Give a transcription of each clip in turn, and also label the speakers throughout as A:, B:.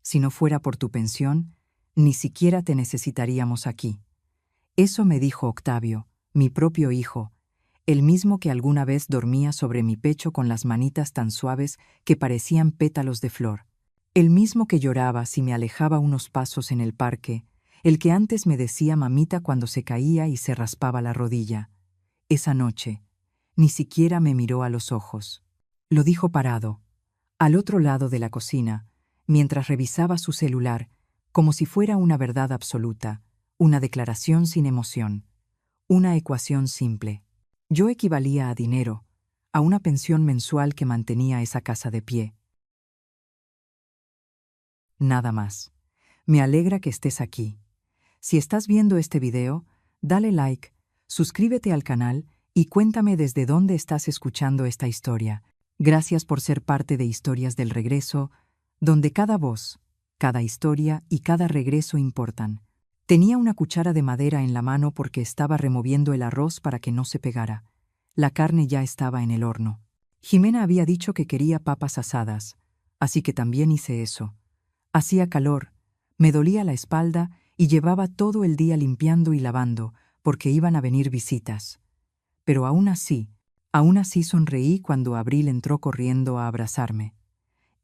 A: Si no fuera por tu pensión, ni siquiera te necesitaríamos aquí. Eso me dijo Octavio, mi propio hijo, el mismo que alguna vez dormía sobre mi pecho con las manitas tan suaves que parecían pétalos de flor. El mismo que lloraba si me alejaba unos pasos en el parque, el que antes me decía mamita cuando se caía y se raspaba la rodilla. Esa noche, ni siquiera me miró a los ojos. Lo dijo parado, al otro lado de la cocina, mientras revisaba su celular, como si fuera una verdad absoluta, una declaración sin emoción, una ecuación simple. Yo equivalía a dinero, a una pensión mensual que mantenía esa casa de pie. Nada más. Me alegra que estés aquí. Si estás viendo este video, dale like, suscríbete al canal y cuéntame desde dónde estás escuchando esta historia. Gracias por ser parte de Historias del Regreso, donde cada voz, cada historia y cada regreso importan. Tenía una cuchara de madera en la mano porque estaba removiendo el arroz para que no se pegara. La carne ya estaba en el horno. Jimena había dicho que quería papas asadas, así que también hice eso. Hacía calor, me dolía la espalda y llevaba todo el día limpiando y lavando, porque iban a venir visitas. Pero aún así sonreí cuando Abril entró corriendo a abrazarme.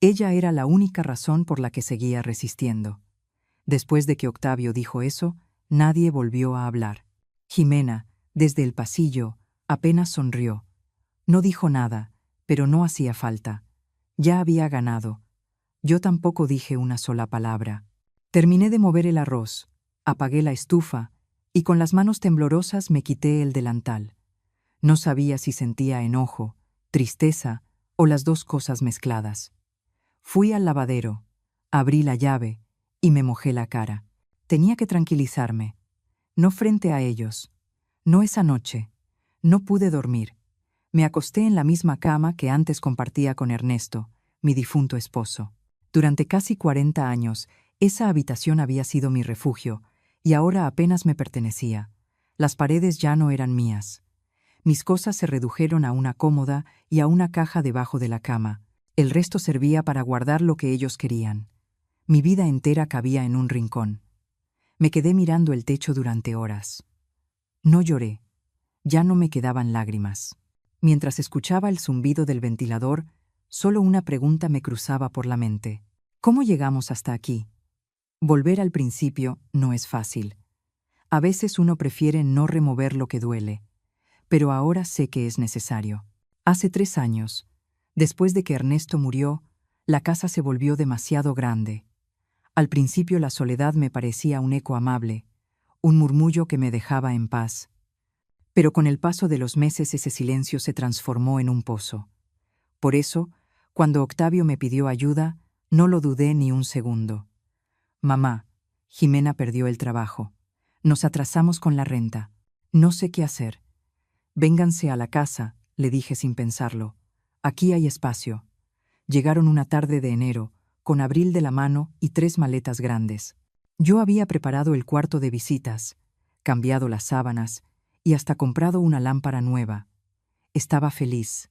A: Ella era la única razón por la que seguía resistiendo. Después de que Octavio dijo eso, nadie volvió a hablar. Jimena, desde el pasillo, apenas sonrió. No dijo nada, pero no hacía falta. Ya había ganado. Yo tampoco dije una sola palabra. Terminé de mover el arroz, apagué la estufa y con las manos temblorosas me quité el delantal. No sabía si sentía enojo, tristeza o las dos cosas mezcladas. Fui al lavadero, abrí la llave y me mojé la cara. Tenía que tranquilizarme. No frente a ellos. No esa noche. No pude dormir. Me acosté en la misma cama que antes compartía con Ernesto, mi difunto esposo. Durante casi 40 años, esa habitación había sido mi refugio, y ahora apenas me pertenecía. Las paredes ya no eran mías. Mis cosas se redujeron a una cómoda y a una caja debajo de la cama. El resto servía para guardar lo que ellos querían. Mi vida entera cabía en un rincón. Me quedé mirando el techo durante horas. No lloré. Ya no me quedaban lágrimas. Mientras escuchaba el zumbido del ventilador, solo una pregunta me cruzaba por la mente. ¿Cómo llegamos hasta aquí? Volver al principio no es fácil. A veces uno prefiere no remover lo que duele, pero ahora sé que es necesario. Hace 3 años, después de que Ernesto murió, la casa se volvió demasiado grande. Al principio la soledad me parecía un eco amable, un murmullo que me dejaba en paz. Pero con el paso de los meses ese silencio se transformó en un pozo. Por eso, cuando Octavio me pidió ayuda, no lo dudé ni un segundo. Mamá, Jimena perdió el trabajo. Nos atrasamos con la renta. No sé qué hacer. Vénganse a la casa, le dije sin pensarlo. Aquí hay espacio. Llegaron una tarde de enero, con Abril de la mano y 3 maletas grandes. Yo había preparado el cuarto de visitas, cambiado las sábanas y hasta comprado una lámpara nueva. Estaba feliz.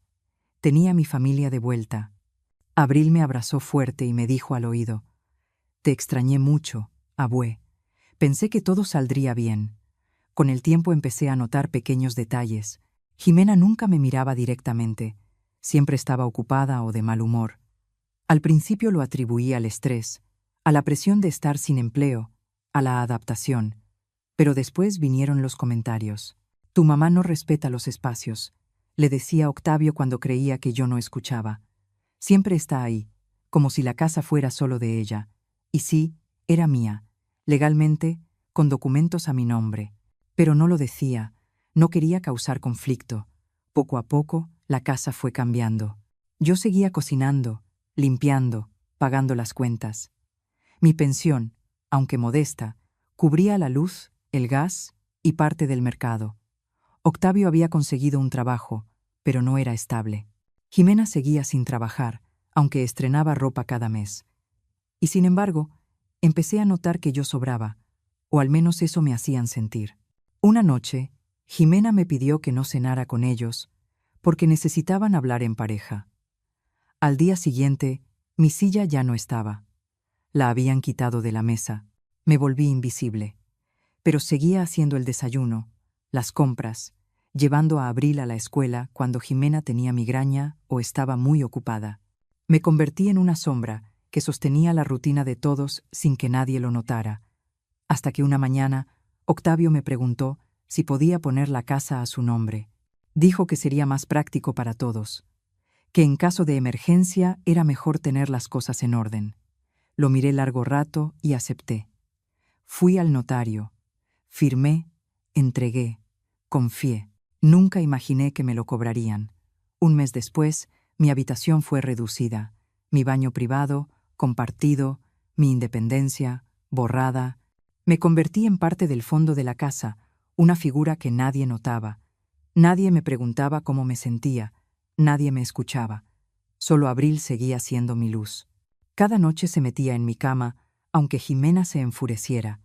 A: Tenía mi familia de vuelta. Abril me abrazó fuerte y me dijo al oído: «Te extrañé mucho, abue. Pensé que todo saldría bien». Con el tiempo empecé a notar pequeños detalles. Jimena nunca me miraba directamente. Siempre estaba ocupada o de mal humor. Al principio lo atribuí al estrés, a la presión de estar sin empleo, a la adaptación. Pero después vinieron los comentarios. «Tu mamá no respeta los espacios», le decía Octavio cuando creía que yo no escuchaba. «Siempre está ahí, como si la casa fuera solo de ella». Y sí, era mía, legalmente, con documentos a mi nombre. Pero no lo decía, no quería causar conflicto. Poco a poco, la casa fue cambiando. Yo seguía cocinando, limpiando, pagando las cuentas. Mi pensión, aunque modesta, cubría la luz, el gas y parte del mercado. Octavio había conseguido un trabajo, pero no era estable. Jimena seguía sin trabajar, aunque estrenaba ropa cada mes. Y sin embargo, empecé a notar que yo sobraba, o al menos eso me hacían sentir. Una noche, Jimena me pidió que no cenara con ellos, porque necesitaban hablar en pareja. Al día siguiente, mi silla ya no estaba. La habían quitado de la mesa. Me volví invisible. Pero seguía haciendo el desayuno, las compras, llevando a Abril a la escuela cuando Jimena tenía migraña o estaba muy ocupada. Me convertí en una sombra que sostenía la rutina de todos sin que nadie lo notara, hasta que una mañana Octavio me preguntó si podía poner la casa a su nombre. Dijo que sería más práctico para todos, que en caso de emergencia era mejor tener las cosas en orden. Lo miré largo rato y acepté. Fui al notario, firmé, entregué, confié. Nunca imaginé que me lo cobrarían. Un mes después, mi habitación fue reducida, mi baño privado, compartido, mi independencia, borrada. Me convertí en parte del fondo de la casa, una figura que nadie notaba. Nadie me preguntaba cómo me sentía, nadie me escuchaba. Solo Abril seguía siendo mi luz. Cada noche se metía en mi cama, aunque Jimena se enfureciera.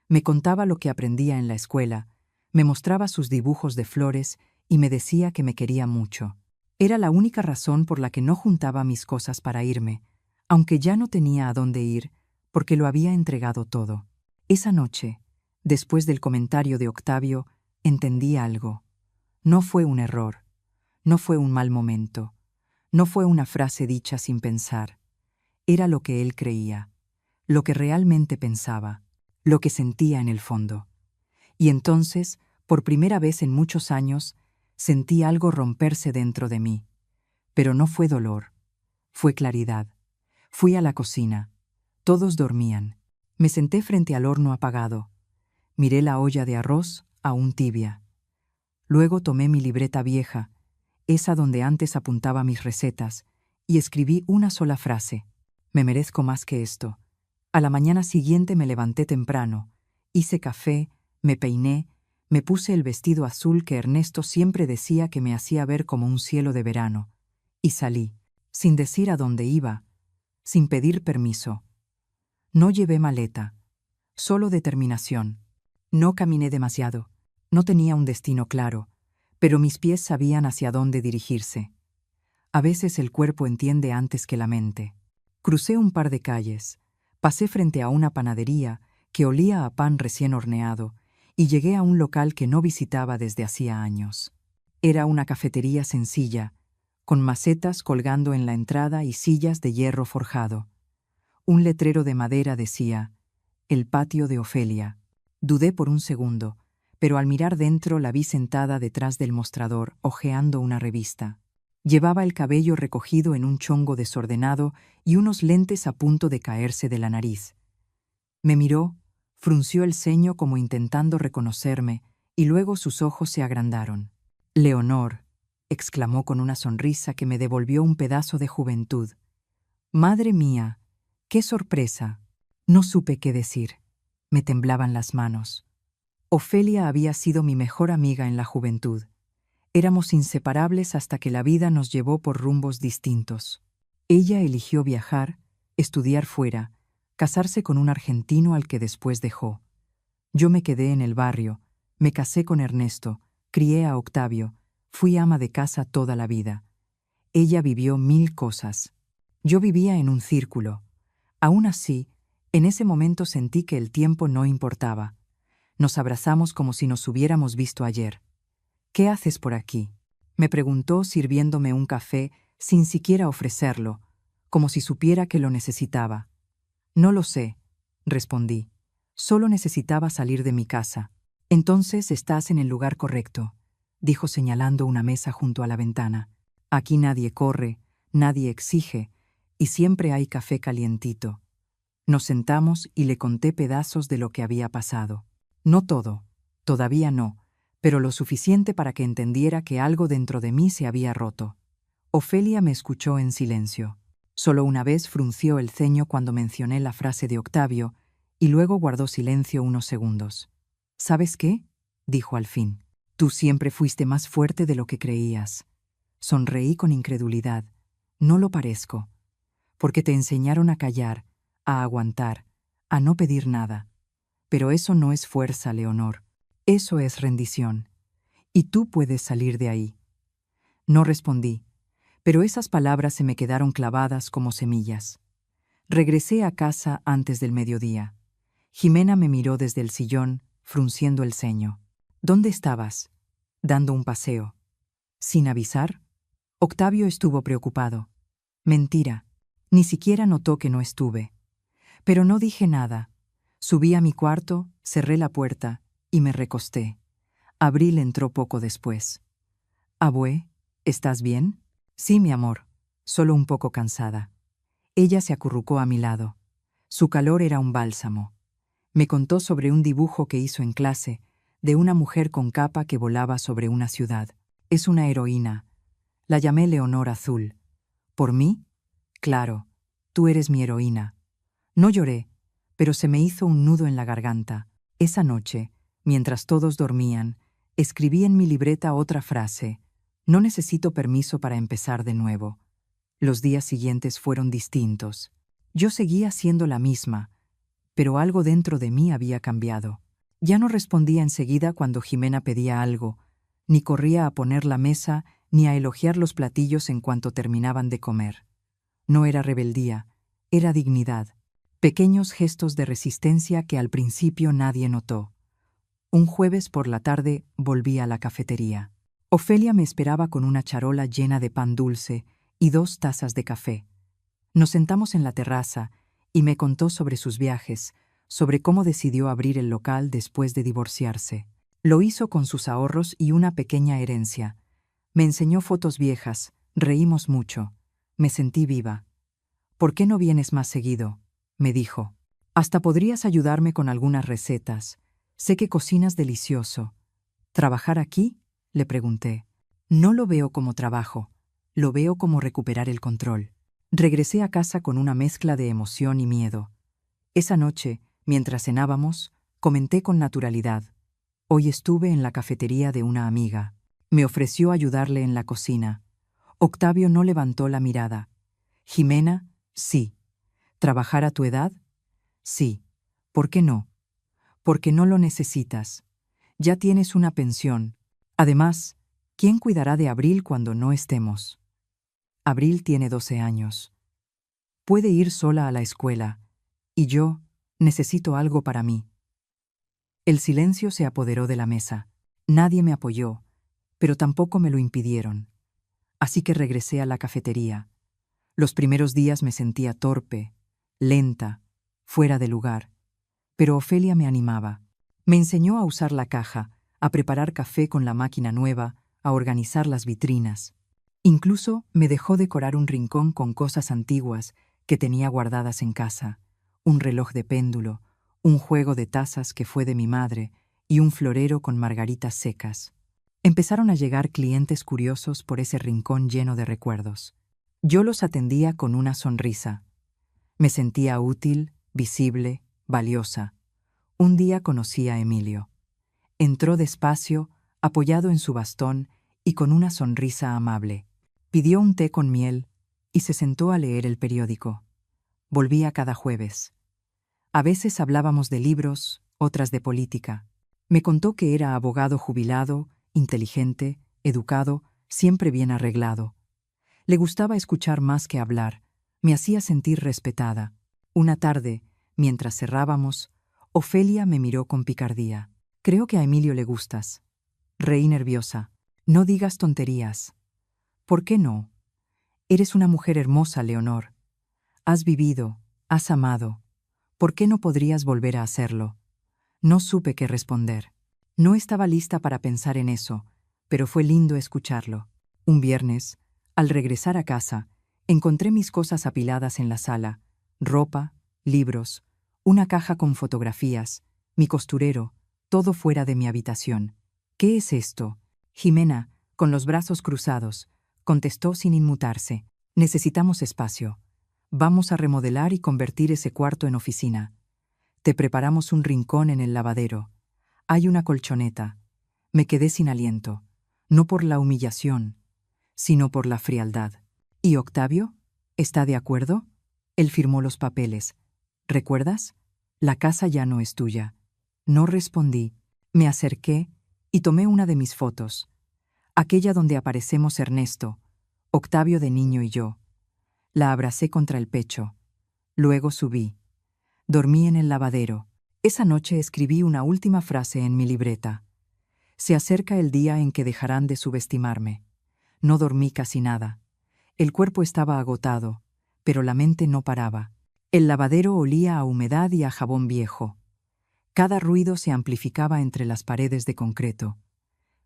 A: Me contaba lo que aprendía en la escuela, me mostraba sus dibujos de flores y me decía que me quería mucho. Era la única razón por la que no juntaba mis cosas para irme, aunque ya no tenía a dónde ir, porque lo había entregado todo. Esa noche, después del comentario de Octavio, entendí algo. No fue un error, no fue un mal momento, no fue una frase dicha sin pensar. Era lo que él creía, lo que realmente pensaba, lo que sentía en el fondo. Y entonces, por primera vez en muchos años, sentí algo romperse dentro de mí. Pero no fue dolor, fue claridad. Fui a la cocina. Todos dormían. Me senté frente al horno apagado. Miré la olla de arroz, aún tibia. Luego tomé mi libreta vieja, esa donde antes apuntaba mis recetas, y escribí una sola frase: me merezco más que esto. A la mañana siguiente me levanté temprano, hice café, me peiné, me puse el vestido azul que Ernesto siempre decía que me hacía ver como un cielo de verano, y salí, sin decir a dónde iba, sin pedir permiso. No llevé maleta, solo determinación. No caminé demasiado, no tenía un destino claro, pero mis pies sabían hacia dónde dirigirse. A veces el cuerpo entiende antes que la mente. Crucé un par de calles, pasé frente a una panadería que olía a pan recién horneado y llegué a un local que no visitaba desde hacía años. Era una cafetería sencilla, con macetas colgando en la entrada y sillas de hierro forjado. Un letrero de madera decía: «El patio de Ofelia». Dudé por un segundo, pero al mirar dentro la vi sentada detrás del mostrador, hojeando una revista. Llevaba el cabello recogido en un chongo desordenado y unos lentes a punto de caerse de la nariz. Me miró, frunció el ceño como intentando reconocerme, y luego sus ojos se agrandaron. «Leonor», exclamó con una sonrisa que me devolvió un pedazo de juventud. «Madre mía, qué sorpresa». No supe qué decir. Me temblaban las manos. Ofelia había sido mi mejor amiga en la juventud. Éramos inseparables hasta que la vida nos llevó por rumbos distintos. Ella eligió viajar, estudiar fuera, casarse con un argentino al que después dejó. Yo me quedé en el barrio, me casé con Ernesto, crié a Octavio, fui ama de casa toda la vida. Ella vivió 1000 cosas. Yo vivía en un círculo. Aún así, en ese momento sentí que el tiempo no importaba. Nos abrazamos como si nos hubiéramos visto ayer. «¿Qué haces por aquí?», me preguntó sirviéndome un café sin siquiera ofrecerlo, como si supiera que lo necesitaba. «No lo sé», respondí. «Solo necesitaba salir de mi casa». «Entonces estás en el lugar correcto», dijo señalando una mesa junto a la ventana. «Aquí nadie corre, nadie exige, y siempre hay café calientito». Nos sentamos y le conté pedazos de lo que había pasado. No todo, todavía no, pero lo suficiente para que entendiera que algo dentro de mí se había roto. Ofelia me escuchó en silencio. Solo una vez frunció el ceño cuando mencioné la frase de Octavio, y luego guardó silencio unos segundos. «¿Sabes qué?», dijo al fin. «Tú siempre fuiste más fuerte de lo que creías». Sonreí con incredulidad. «No lo parezco. Porque te enseñaron a callar, a aguantar, a no pedir nada. Pero eso no es fuerza, Leonor. Eso es rendición. Y tú puedes salir de ahí». No respondí, pero esas palabras se me quedaron clavadas como semillas. Regresé a casa antes del mediodía. Jimena me miró desde el sillón, frunciendo el ceño. ¿Dónde estabas? Dando un paseo. ¿Sin avisar? Octavio estuvo preocupado. Mentira. Ni siquiera notó que no estuve. Pero no dije nada. Subí a mi cuarto, cerré la puerta y me recosté. Abril entró poco después. «Abue, ¿estás bien?» «Sí, mi amor, solo un poco cansada». Ella se acurrucó a mi lado. Su calor era un bálsamo. Me contó sobre un dibujo que hizo en clase, de una mujer con capa que volaba sobre una ciudad. «Es una heroína. La llamé Leonor Azul». «¿Por mí?» «Claro, tú eres mi heroína». No lloré, pero se me hizo un nudo en la garganta. Esa noche, mientras todos dormían, escribí en mi libreta otra frase: «No necesito permiso para empezar de nuevo». Los días siguientes fueron distintos. Yo seguía siendo la misma, pero algo dentro de mí había cambiado. Ya no respondía enseguida cuando Jimena pedía algo, ni corría a poner la mesa ni a elogiar los platillos en cuanto terminaban de comer. No era rebeldía, era dignidad. Pequeños gestos de resistencia que al principio nadie notó. Un jueves por la tarde volví a la cafetería. Ofelia me esperaba con una charola llena de pan dulce y 2 tazas de café. Nos sentamos en la terraza y me contó sobre sus viajes, sobre cómo decidió abrir el local después de divorciarse. Lo hizo con sus ahorros y una pequeña herencia. Me enseñó fotos viejas, reímos mucho. Me sentí viva. «¿Por qué no vienes más seguido?», me dijo. «Hasta podrías ayudarme con algunas recetas. Sé que cocinas delicioso». «¿Trabajar aquí?», le pregunté. «No lo veo como trabajo, lo veo como recuperar el control». Regresé a casa con una mezcla de emoción y miedo. Esa noche, mientras cenábamos, comenté con naturalidad: «Hoy estuve en la cafetería de una amiga. Me ofreció ayudarle en la cocina». Octavio no levantó la mirada. «Jimena, sí. ¿Trabajar a tu edad?» «Sí. ¿Por qué no?» «Porque no lo necesitas. Ya tienes una pensión. Además, ¿quién cuidará de Abril cuando no estemos?» Abril tiene 12 años. Puede ir sola a la escuela, y yo necesito algo para mí. El silencio se apoderó de la mesa. Nadie me apoyó, pero tampoco me lo impidieron. Así que regresé a la cafetería. Los primeros días me sentía torpe, lenta, fuera de lugar. Pero Ofelia me animaba. Me enseñó a usar la caja, a preparar café con la máquina nueva, a organizar las vitrinas. Incluso me dejó decorar un rincón con cosas antiguas que tenía guardadas en casa: un reloj de péndulo, un juego de tazas que fue de mi madre y un florero con margaritas secas. Empezaron a llegar clientes curiosos por ese rincón lleno de recuerdos. Yo los atendía con una sonrisa. Me sentía útil, visible, valiosa. Un día conocí a Emilio. Entró despacio, apoyado en su bastón y con una sonrisa amable. Pidió un té con miel y se sentó a leer el periódico. Volvía cada jueves. A veces hablábamos de libros, otras de política. Me contó que era abogado jubilado, inteligente, educado, siempre bien arreglado. Le gustaba escuchar más que hablar. Me hacía sentir respetada. Una tarde, mientras cerrábamos, Ofelia me miró con picardía. «Creo que a Emilio le gustas». Reí nerviosa. «No digas tonterías». «¿Por qué no? Eres una mujer hermosa, Leonor. Has vivido, has amado. ¿Por qué no podrías volver a hacerlo?» No supe qué responder. No estaba lista para pensar en eso, pero fue lindo escucharlo. Un viernes, al regresar a casa, encontré mis cosas apiladas en la sala: ropa, libros, una caja con fotografías, mi costurero, todo fuera de mi habitación. «¿Qué es esto?» Jimena, con los brazos cruzados, contestó sin inmutarse: «Necesitamos espacio. Vamos a remodelar y convertir ese cuarto en oficina. Te preparamos un rincón en el lavadero. Hay una colchoneta». Me quedé sin aliento, no por la humillación, sino por la frialdad. «¿Y Octavio? ¿Está de acuerdo?» Él firmó los papeles. «¿Recuerdas? La casa ya no es tuya». No respondí. Me acerqué y tomé una de mis fotos, aquella donde aparecemos Ernesto, Octavio de niño y yo. La abracé contra el pecho. Luego subí. Dormí en el lavadero. Esa noche escribí una última frase en mi libreta. Se acerca el día en que dejarán de subestimarme. No dormí casi nada. El cuerpo estaba agotado, pero la mente no paraba. El lavadero olía a humedad y a jabón viejo. Cada ruido se amplificaba entre las paredes de concreto.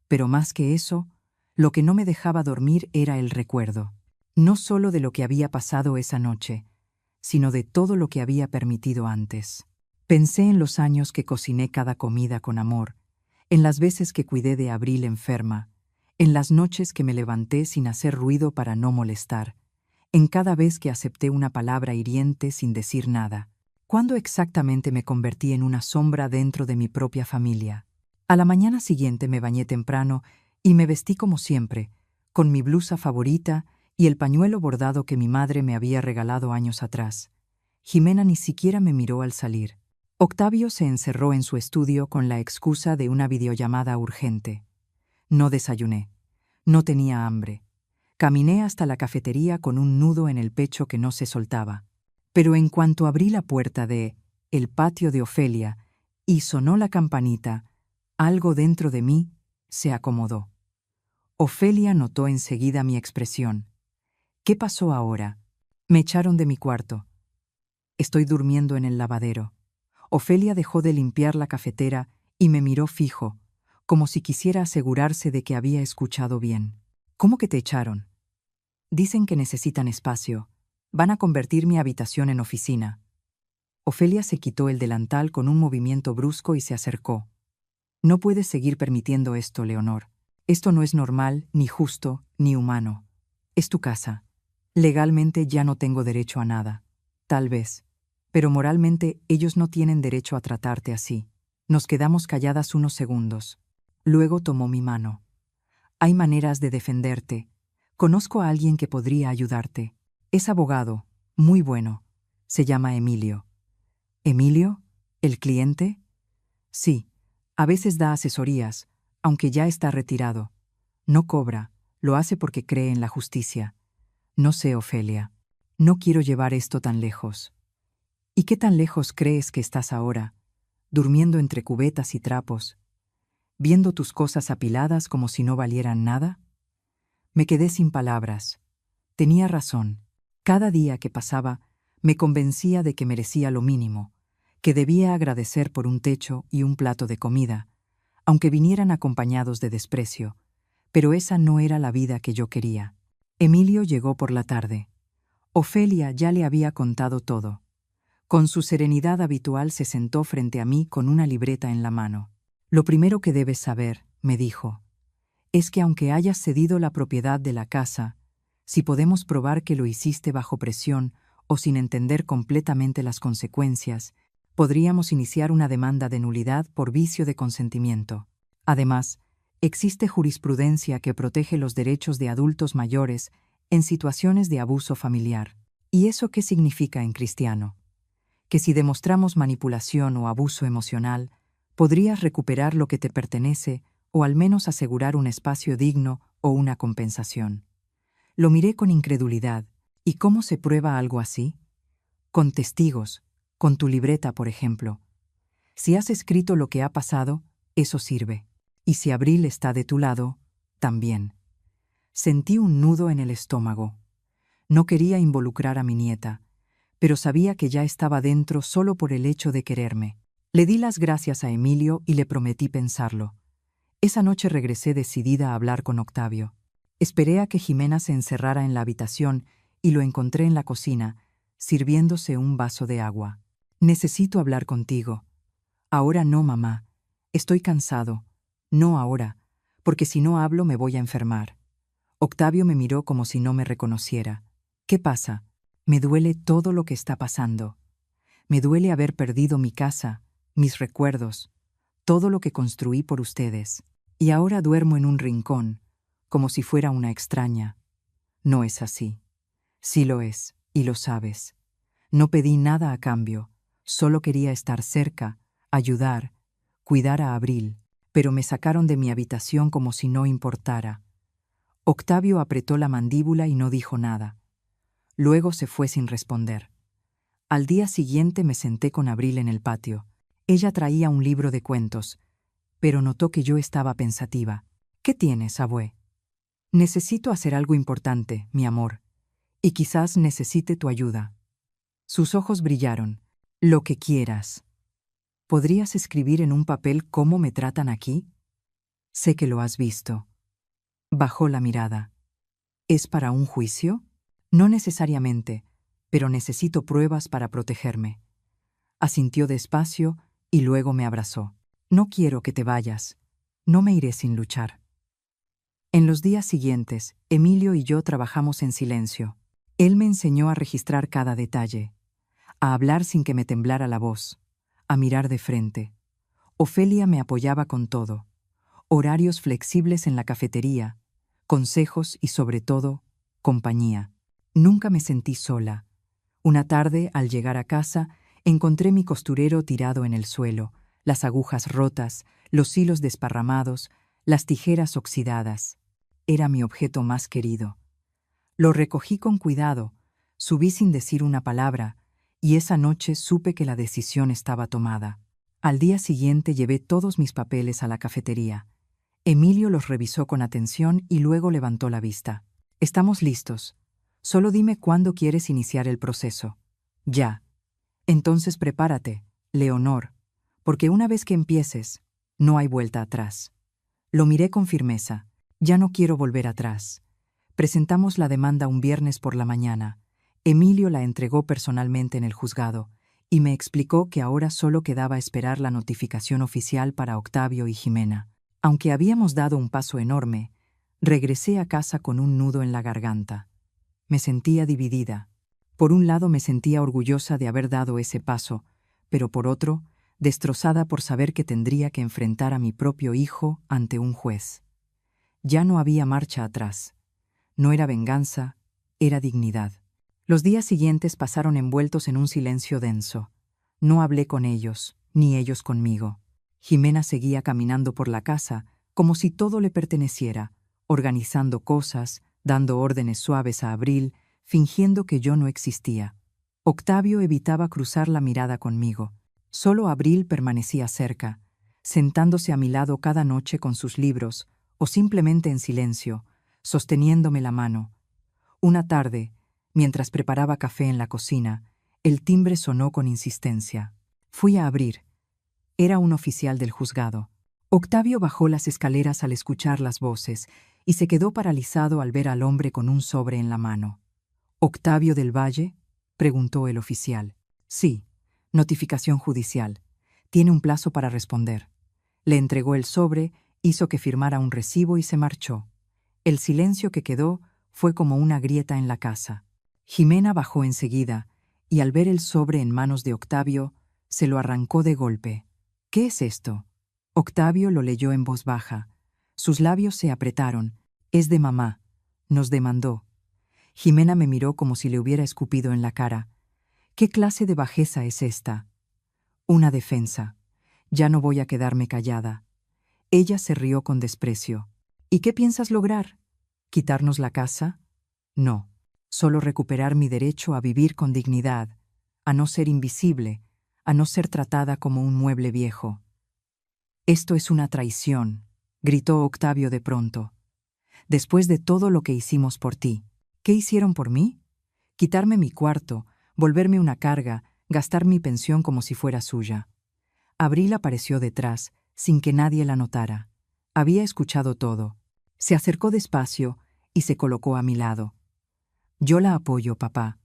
A: Pero más que eso, lo que no me dejaba dormir era el recuerdo. No solo de lo que había pasado esa noche, sino de todo lo que había permitido antes. Pensé en los años que cociné cada comida con amor, en las veces que cuidé de Abril enferma, en las noches que me levanté sin hacer ruido para no molestar, en cada vez que acepté una palabra hiriente sin decir nada. ¿Cuándo exactamente me convertí en una sombra dentro de mi propia familia? A la mañana siguiente me bañé temprano y me vestí como siempre, con mi blusa favorita y el pañuelo bordado que mi madre me había regalado años atrás. Jimena ni siquiera me miró al salir. Octavio se encerró en su estudio con la excusa de una videollamada urgente. No desayuné. No tenía hambre. Caminé hasta la cafetería con un nudo en el pecho que no se soltaba. Pero en cuanto abrí la puerta de el patio de Ofelia y sonó la campanita, algo dentro de mí se acomodó. Ofelia notó enseguida mi expresión. ¿Qué pasó ahora? Me echaron de mi cuarto. Estoy durmiendo en el lavadero. Ofelia dejó de limpiar la cafetera y me miró fijo, como si quisiera asegurarse de que había escuchado bien. ¿Cómo que te echaron? Dicen que necesitan espacio. Van a convertir mi habitación en oficina. Ofelia se quitó el delantal con un movimiento brusco y se acercó. No puedes seguir permitiendo esto, Leonor. Esto no es normal, ni justo, ni humano. Es tu casa. Legalmente ya no tengo derecho a nada. Tal vez. Pero moralmente ellos no tienen derecho a tratarte así. Nos quedamos calladas unos segundos. Luego tomó mi mano. Hay maneras de defenderte. Conozco a alguien que podría ayudarte. Es abogado, muy bueno. Se llama Emilio. ¿Emilio? ¿El cliente? Sí. A veces da asesorías, aunque ya está retirado. No cobra, lo hace porque cree en la justicia. No sé, Ofelia. No quiero llevar esto tan lejos. ¿Y qué tan lejos crees que estás ahora? Durmiendo entre cubetas y trapos, viendo tus cosas apiladas como si no valieran nada. Me quedé sin palabras. Tenía razón. Cada día que pasaba, me convencía de que merecía lo mínimo, que debía agradecer por un techo y un plato de comida, aunque vinieran acompañados de desprecio, pero esa no era la vida que yo quería. Emilio llegó por la tarde. Ofelia ya le había contado todo. Con su serenidad habitual se sentó frente a mí con una libreta en la mano. Lo primero que debes saber, me dijo, es que aunque hayas cedido la propiedad de la casa, si podemos probar que lo hiciste bajo presión o sin entender completamente las consecuencias, podríamos iniciar una demanda de nulidad por vicio de consentimiento. Además, existe jurisprudencia que protege los derechos de adultos mayores en situaciones de abuso familiar. ¿Y eso qué significa en cristiano? Que si demostramos manipulación o abuso emocional, podrías recuperar lo que te pertenece o al menos asegurar un espacio digno o una compensación. Lo miré con incredulidad. ¿Y cómo se prueba algo así? Con testigos, con tu libreta, por ejemplo. Si has escrito lo que ha pasado, eso sirve. Y si Abril está de tu lado, también. Sentí un nudo en el estómago. No quería involucrar a mi nieta, pero sabía que ya estaba dentro solo por el hecho de quererme. Le di las gracias a Emilio y le prometí pensarlo. Esa noche regresé decidida a hablar con Octavio. Esperé a que Jimena se encerrara en la habitación y lo encontré en la cocina, sirviéndose un vaso de agua. Necesito hablar contigo. Ahora no, mamá. Estoy cansado. No ahora, porque si no hablo me voy a enfermar. Octavio me miró como si no me reconociera. ¿Qué pasa? Me duele todo lo que está pasando. Me duele haber perdido mi casa, mis recuerdos, todo lo que construí por ustedes. Y ahora duermo en un rincón, como si fuera una extraña. No es así. Sí lo es, y lo sabes. No pedí nada a cambio, solo quería estar cerca, ayudar, cuidar a Abril, pero me sacaron de mi habitación como si no importara. Octavio apretó la mandíbula y no dijo nada. Luego se fue sin responder. Al día siguiente me senté con Abril en el patio. Ella traía un libro de cuentos, pero notó que yo estaba pensativa. ¿Qué tienes, abue? Necesito hacer algo importante, mi amor, y quizás necesite tu ayuda. Sus ojos brillaron. Lo que quieras. ¿Podrías escribir en un papel cómo me tratan aquí? Sé que lo has visto. Bajó la mirada. ¿Es para un juicio? No necesariamente, pero necesito pruebas para protegerme. Asintió despacio y luego me abrazó. No quiero que te vayas. No me iré sin luchar. En los días siguientes, Emilio y yo trabajamos en silencio. Él me enseñó a registrar cada detalle, a hablar sin que me temblara la voz, a mirar de frente. Ofelia me apoyaba con todo. Horarios flexibles en la cafetería, consejos y, sobre todo, compañía. Nunca me sentí sola. Una tarde, al llegar a casa, encontré mi costurero tirado en el suelo, las agujas rotas, los hilos desparramados, las tijeras oxidadas. Era mi objeto más querido. Lo recogí con cuidado, subí sin decir una palabra, y esa noche supe que la decisión estaba tomada. Al día siguiente llevé todos mis papeles a la cafetería. Emilio los revisó con atención y luego levantó la vista. Estamos listos. Solo dime cuándo quieres iniciar el proceso. Ya. Entonces prepárate, Leonor, porque una vez que empieces, no hay vuelta atrás. Lo miré con firmeza. Ya no quiero volver atrás. Presentamos la demanda un viernes por la mañana. Emilio la entregó personalmente en el juzgado y me explicó que ahora solo quedaba esperar la notificación oficial para Octavio y Jimena. Aunque habíamos dado un paso enorme, regresé a casa con un nudo en la garganta. Me sentía dividida. Por un lado me sentía orgullosa de haber dado ese paso, pero por otro, destrozada por saber que tendría que enfrentar a mi propio hijo ante un juez. Ya no había marcha atrás. No era venganza, era dignidad. Los días siguientes pasaron envueltos en un silencio denso. No hablé con ellos, ni ellos conmigo. Jimena seguía caminando por la casa, como si todo le perteneciera, organizando cosas, dando órdenes suaves a Abril, fingiendo que yo no existía. Octavio evitaba cruzar la mirada conmigo. Solo Abril permanecía cerca, sentándose a mi lado cada noche con sus libros, o simplemente en silencio, sosteniéndome la mano. Una tarde, mientras preparaba café en la cocina, el timbre sonó con insistencia. Fui a abrir. Era un oficial del juzgado. Octavio bajó las escaleras al escuchar las voces y se quedó paralizado al ver al hombre con un sobre en la mano. ¿Octavio del Valle?, preguntó el oficial. Sí, notificación judicial. Tiene un plazo para responder. Le entregó el sobre, hizo que firmara un recibo y se marchó. El silencio que quedó fue como una grieta en la casa. Jimena bajó enseguida y al ver el sobre en manos de Octavio, se lo arrancó de golpe. ¿Qué es esto? Octavio lo leyó en voz baja. Sus labios se apretaron. Es de mamá. Nos demandó. Jimena me miró como si le hubiera escupido en la cara. ¿Qué clase de bajeza es esta? Una defensa. Ya no voy a quedarme callada. Ella se rió con desprecio. ¿Y qué piensas lograr? ¿Quitarnos la casa? No. Solo recuperar mi derecho a vivir con dignidad, a no ser invisible, a no ser tratada como un mueble viejo. Esto es una traición, gritó Octavio de pronto. Después de todo lo que hicimos por ti, ¿qué hicieron por mí? Quitarme mi cuarto, volverme una carga, gastar mi pensión como si fuera suya. Abril apareció detrás, sin que nadie la notara. Había escuchado todo. Se acercó despacio y se colocó a mi lado. Yo la apoyo, papá.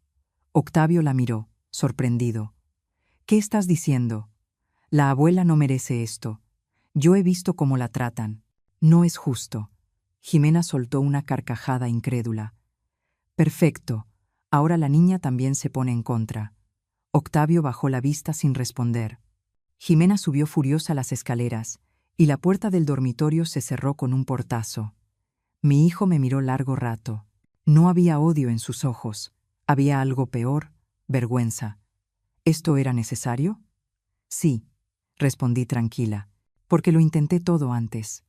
A: Octavio la miró, sorprendido. ¿Qué estás diciendo? La abuela no merece esto. Yo he visto cómo la tratan. No es justo. Jimena soltó una carcajada incrédula. Perfecto. Ahora la niña también se pone en contra. Octavio bajó la vista sin responder. Jimena subió furiosa las escaleras, y la puerta del dormitorio se cerró con un portazo. Mi hijo me miró largo rato. No había odio en sus ojos. Había algo peor, vergüenza. ¿Esto era necesario? Sí, respondí tranquila, porque lo intenté todo antes.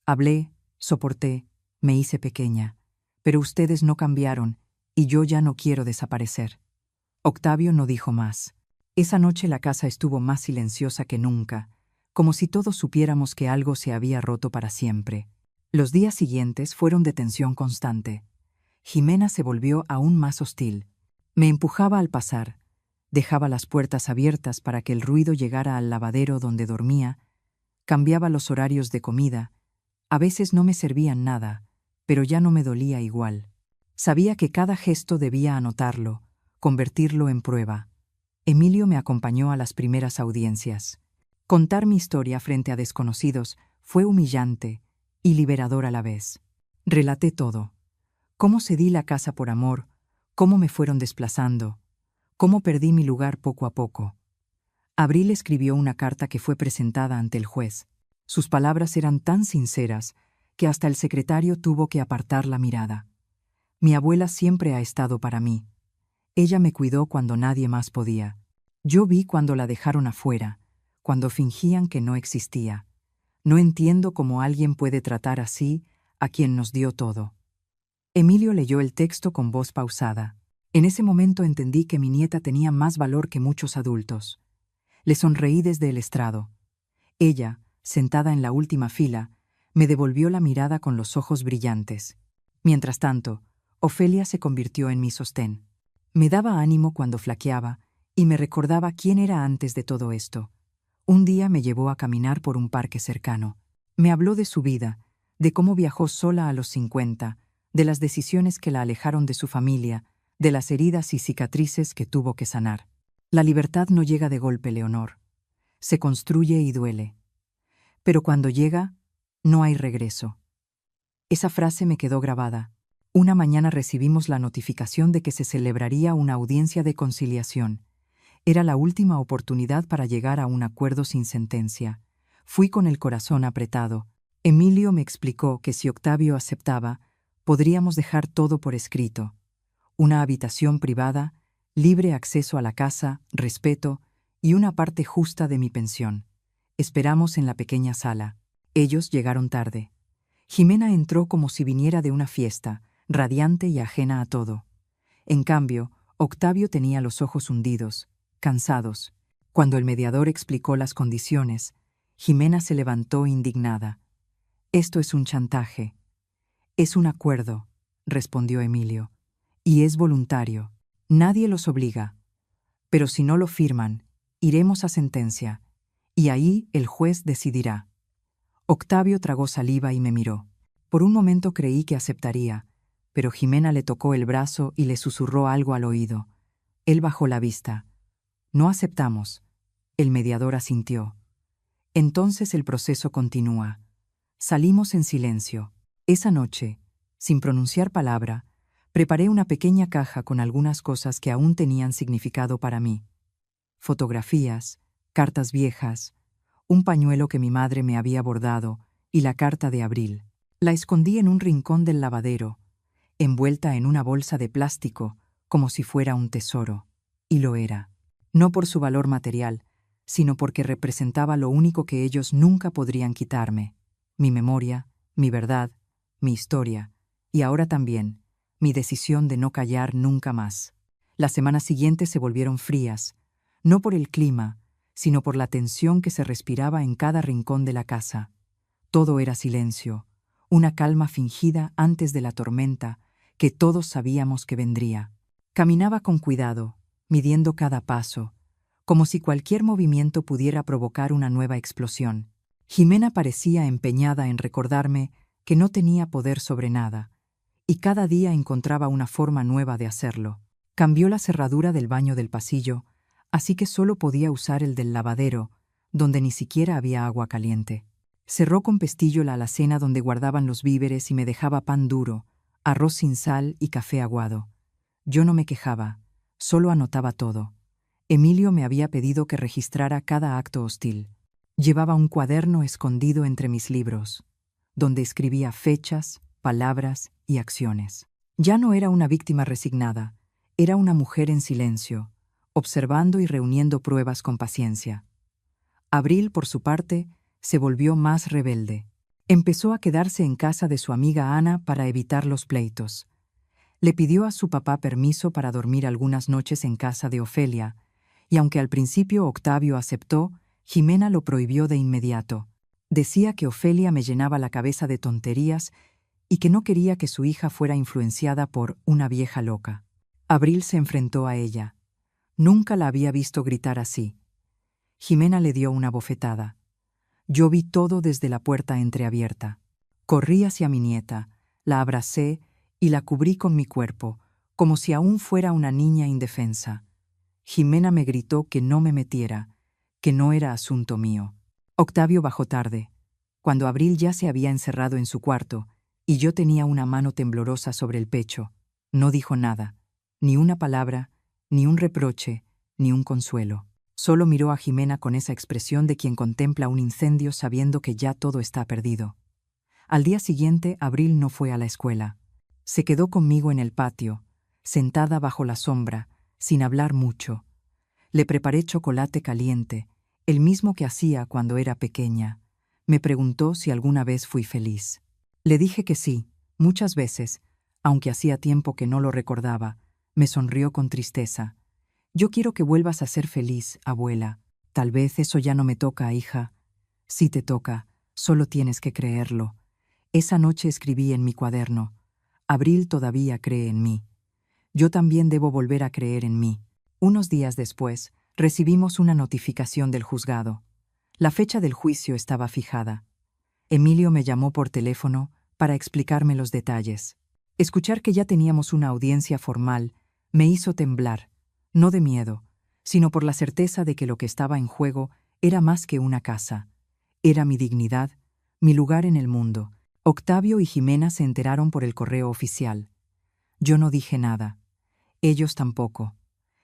A: Hablé, soporté, me hice pequeña, pero ustedes no cambiaron y yo ya no quiero desaparecer. Octavio no dijo más. Esa noche la casa estuvo más silenciosa que nunca, como si todos supiéramos que algo se había roto para siempre. Los días siguientes fueron de tensión constante. Jimena se volvió aún más hostil. Me empujaba al pasar, dejaba las puertas abiertas para que el ruido llegara al lavadero donde dormía, cambiaba los horarios de comida. A veces no me servían nada, pero ya no me dolía igual. Sabía que cada gesto debía anotarlo, convertirlo en prueba. Emilio me acompañó a las primeras audiencias. Contar mi historia frente a desconocidos fue humillante y liberador a la vez. Relaté todo. Cómo cedí la casa por amor, cómo me fueron desplazando, cómo perdí mi lugar poco a poco. Abril escribió una carta que fue presentada ante el juez. Sus palabras eran tan sinceras que hasta el secretario tuvo que apartar la mirada. Mi abuela siempre ha estado para mí. Ella me cuidó cuando nadie más podía. Yo vi cuando la dejaron afuera, cuando fingían que no existía. No entiendo cómo alguien puede tratar así a quien nos dio todo. Emilio leyó el texto con voz pausada. En ese momento entendí que mi nieta tenía más valor que muchos adultos. Le sonreí desde el estrado. Ella, sentada en la última fila, me devolvió la mirada con los ojos brillantes. Mientras tanto, Ofelia se convirtió en mi sostén. Me daba ánimo cuando flaqueaba y me recordaba quién era antes de todo esto. Un día me llevó a caminar por un parque cercano. Me habló de su vida, de cómo viajó sola a los 50, de las decisiones que la alejaron de su familia, de las heridas y cicatrices que tuvo que sanar. La libertad no llega de golpe, Leonor. Se construye y duele. Pero cuando llega, no hay regreso. Esa frase me quedó grabada. Una mañana recibimos la notificación de que se celebraría una audiencia de conciliación. Era la última oportunidad para llegar a un acuerdo sin sentencia. Fui con el corazón apretado. Emilio me explicó que si Octavio aceptaba, podríamos dejar todo por escrito. Una habitación privada, libre acceso a la casa, respeto y una parte justa de mi pensión. Esperamos en la pequeña sala. Ellos llegaron tarde. Jimena entró como si viniera de una fiesta, radiante y ajena a todo. En cambio, Octavio tenía los ojos hundidos, cansados. Cuando el mediador explicó las condiciones, Jimena se levantó indignada. «Esto es un chantaje». «Es un acuerdo», respondió Emilio. «Y es voluntario. Nadie los obliga. Pero si no lo firman, iremos a sentencia. Y ahí el juez decidirá». Octavio tragó saliva y me miró. Por un momento creí que aceptaría, pero Jimena le tocó el brazo y le susurró algo al oído. Él bajó la vista. «No aceptamos». El mediador asintió. Entonces el proceso continúa. Salimos en silencio. Esa noche, sin pronunciar palabra, preparé una pequeña caja con algunas cosas que aún tenían significado para mí. Fotografías, cartas viejas, un pañuelo que mi madre me había bordado y la carta de Abril. La escondí en un rincón del lavadero, envuelta en una bolsa de plástico, como si fuera un tesoro. Y lo era. No por su valor material, sino porque representaba lo único que ellos nunca podrían quitarme: mi memoria, mi verdad, mi historia, y ahora también, mi decisión de no callar nunca más. Las semanas siguientes se volvieron frías, no por el clima, sino por la tensión que se respiraba en cada rincón de la casa. Todo era silencio, una calma fingida antes de la tormenta que todos sabíamos que vendría. Caminaba con cuidado, midiendo cada paso, como si cualquier movimiento pudiera provocar una nueva explosión. Jimena parecía empeñada en recordarme que no tenía poder sobre nada, y cada día encontraba una forma nueva de hacerlo. Cambió la cerradura del baño del pasillo, así que solo podía usar el del lavadero, donde ni siquiera había agua caliente. Cerró con pestillo la alacena donde guardaban los víveres y me dejaba pan duro, arroz sin sal y café aguado. Yo no me quejaba, solo anotaba todo. Emilio me había pedido que registrara cada acto hostil. Llevaba un cuaderno escondido entre mis libros, donde escribía fechas, palabras y acciones. Ya no era una víctima resignada, era una mujer en silencio, observando y reuniendo pruebas con paciencia. Abril, por su parte, se volvió más rebelde. Empezó a quedarse en casa de su amiga Ana para evitar los pleitos. Le pidió a su papá permiso para dormir algunas noches en casa de Ofelia, y aunque al principio Octavio aceptó, Jimena lo prohibió de inmediato. Decía que Ofelia me llenaba la cabeza de tonterías y que no quería que su hija fuera influenciada por una vieja loca. Abril se enfrentó a ella. Nunca la había visto gritar así. Jimena le dio una bofetada. Yo vi todo desde la puerta entreabierta. Corrí hacia mi nieta, la abracé y la cubrí con mi cuerpo, como si aún fuera una niña indefensa. Jimena me gritó que no me metiera, que no era asunto mío. Octavio bajó tarde, cuando Abril ya se había encerrado en su cuarto, y yo tenía una mano temblorosa sobre el pecho. No dijo nada, ni una palabra, ni un reproche, ni un consuelo. Solo miró a Jimena con esa expresión de quien contempla un incendio sabiendo que ya todo está perdido. Al día siguiente, Abril no fue a la escuela. Se quedó conmigo en el patio, sentada bajo la sombra, sin hablar mucho. Le preparé chocolate caliente, el mismo que hacía cuando era pequeña. Me preguntó si alguna vez fui feliz. Le dije que sí, muchas veces, aunque hacía tiempo que no lo recordaba. Me sonrió con tristeza. Yo quiero que vuelvas a ser feliz, abuela. Tal vez eso ya no me toca, hija. Sí te toca, solo tienes que creerlo. Esa noche escribí en mi cuaderno: Abril todavía cree en mí. Yo también debo volver a creer en mí. Unos días después, recibimos una notificación del juzgado. La fecha del juicio estaba fijada. Emilio me llamó por teléfono para explicarme los detalles. Escuchar que ya teníamos una audiencia formal me hizo temblar, no de miedo, sino por la certeza de que lo que estaba en juego era más que una casa. Era mi dignidad, mi lugar en el mundo. Octavio y Jimena se enteraron por el correo oficial. Yo no dije nada. Ellos tampoco.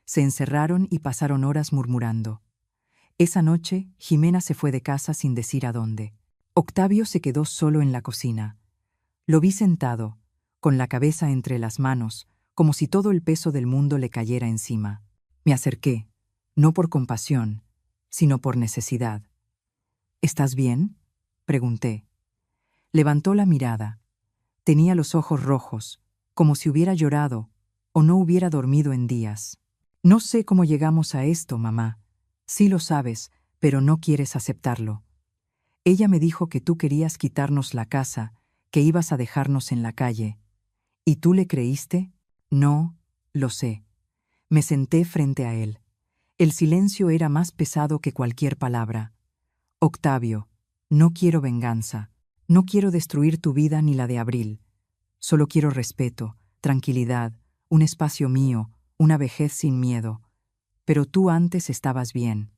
A: Se encerraron y pasaron horas murmurando. Esa noche, Jimena se fue de casa sin decir a dónde. Octavio se quedó solo en la cocina. Lo vi sentado, con la cabeza entre las manos, como si todo el peso del mundo le cayera encima. Me acerqué, no por compasión, sino por necesidad. ¿Estás bien?, pregunté. Levantó la mirada. Tenía los ojos rojos, como si hubiera llorado o no hubiera dormido en días. No sé cómo llegamos a esto, mamá. Sí lo sabes, pero no quieres aceptarlo. Ella me dijo que tú querías quitarnos la casa, que ibas a dejarnos en la calle. ¿Y tú le creíste? No, lo sé. Me senté frente a él. El silencio era más pesado que cualquier palabra. Octavio, no quiero venganza. No quiero destruir tu vida ni la de Abril. Solo quiero respeto, tranquilidad, un espacio mío, una vejez sin miedo. Pero tú antes estabas bien.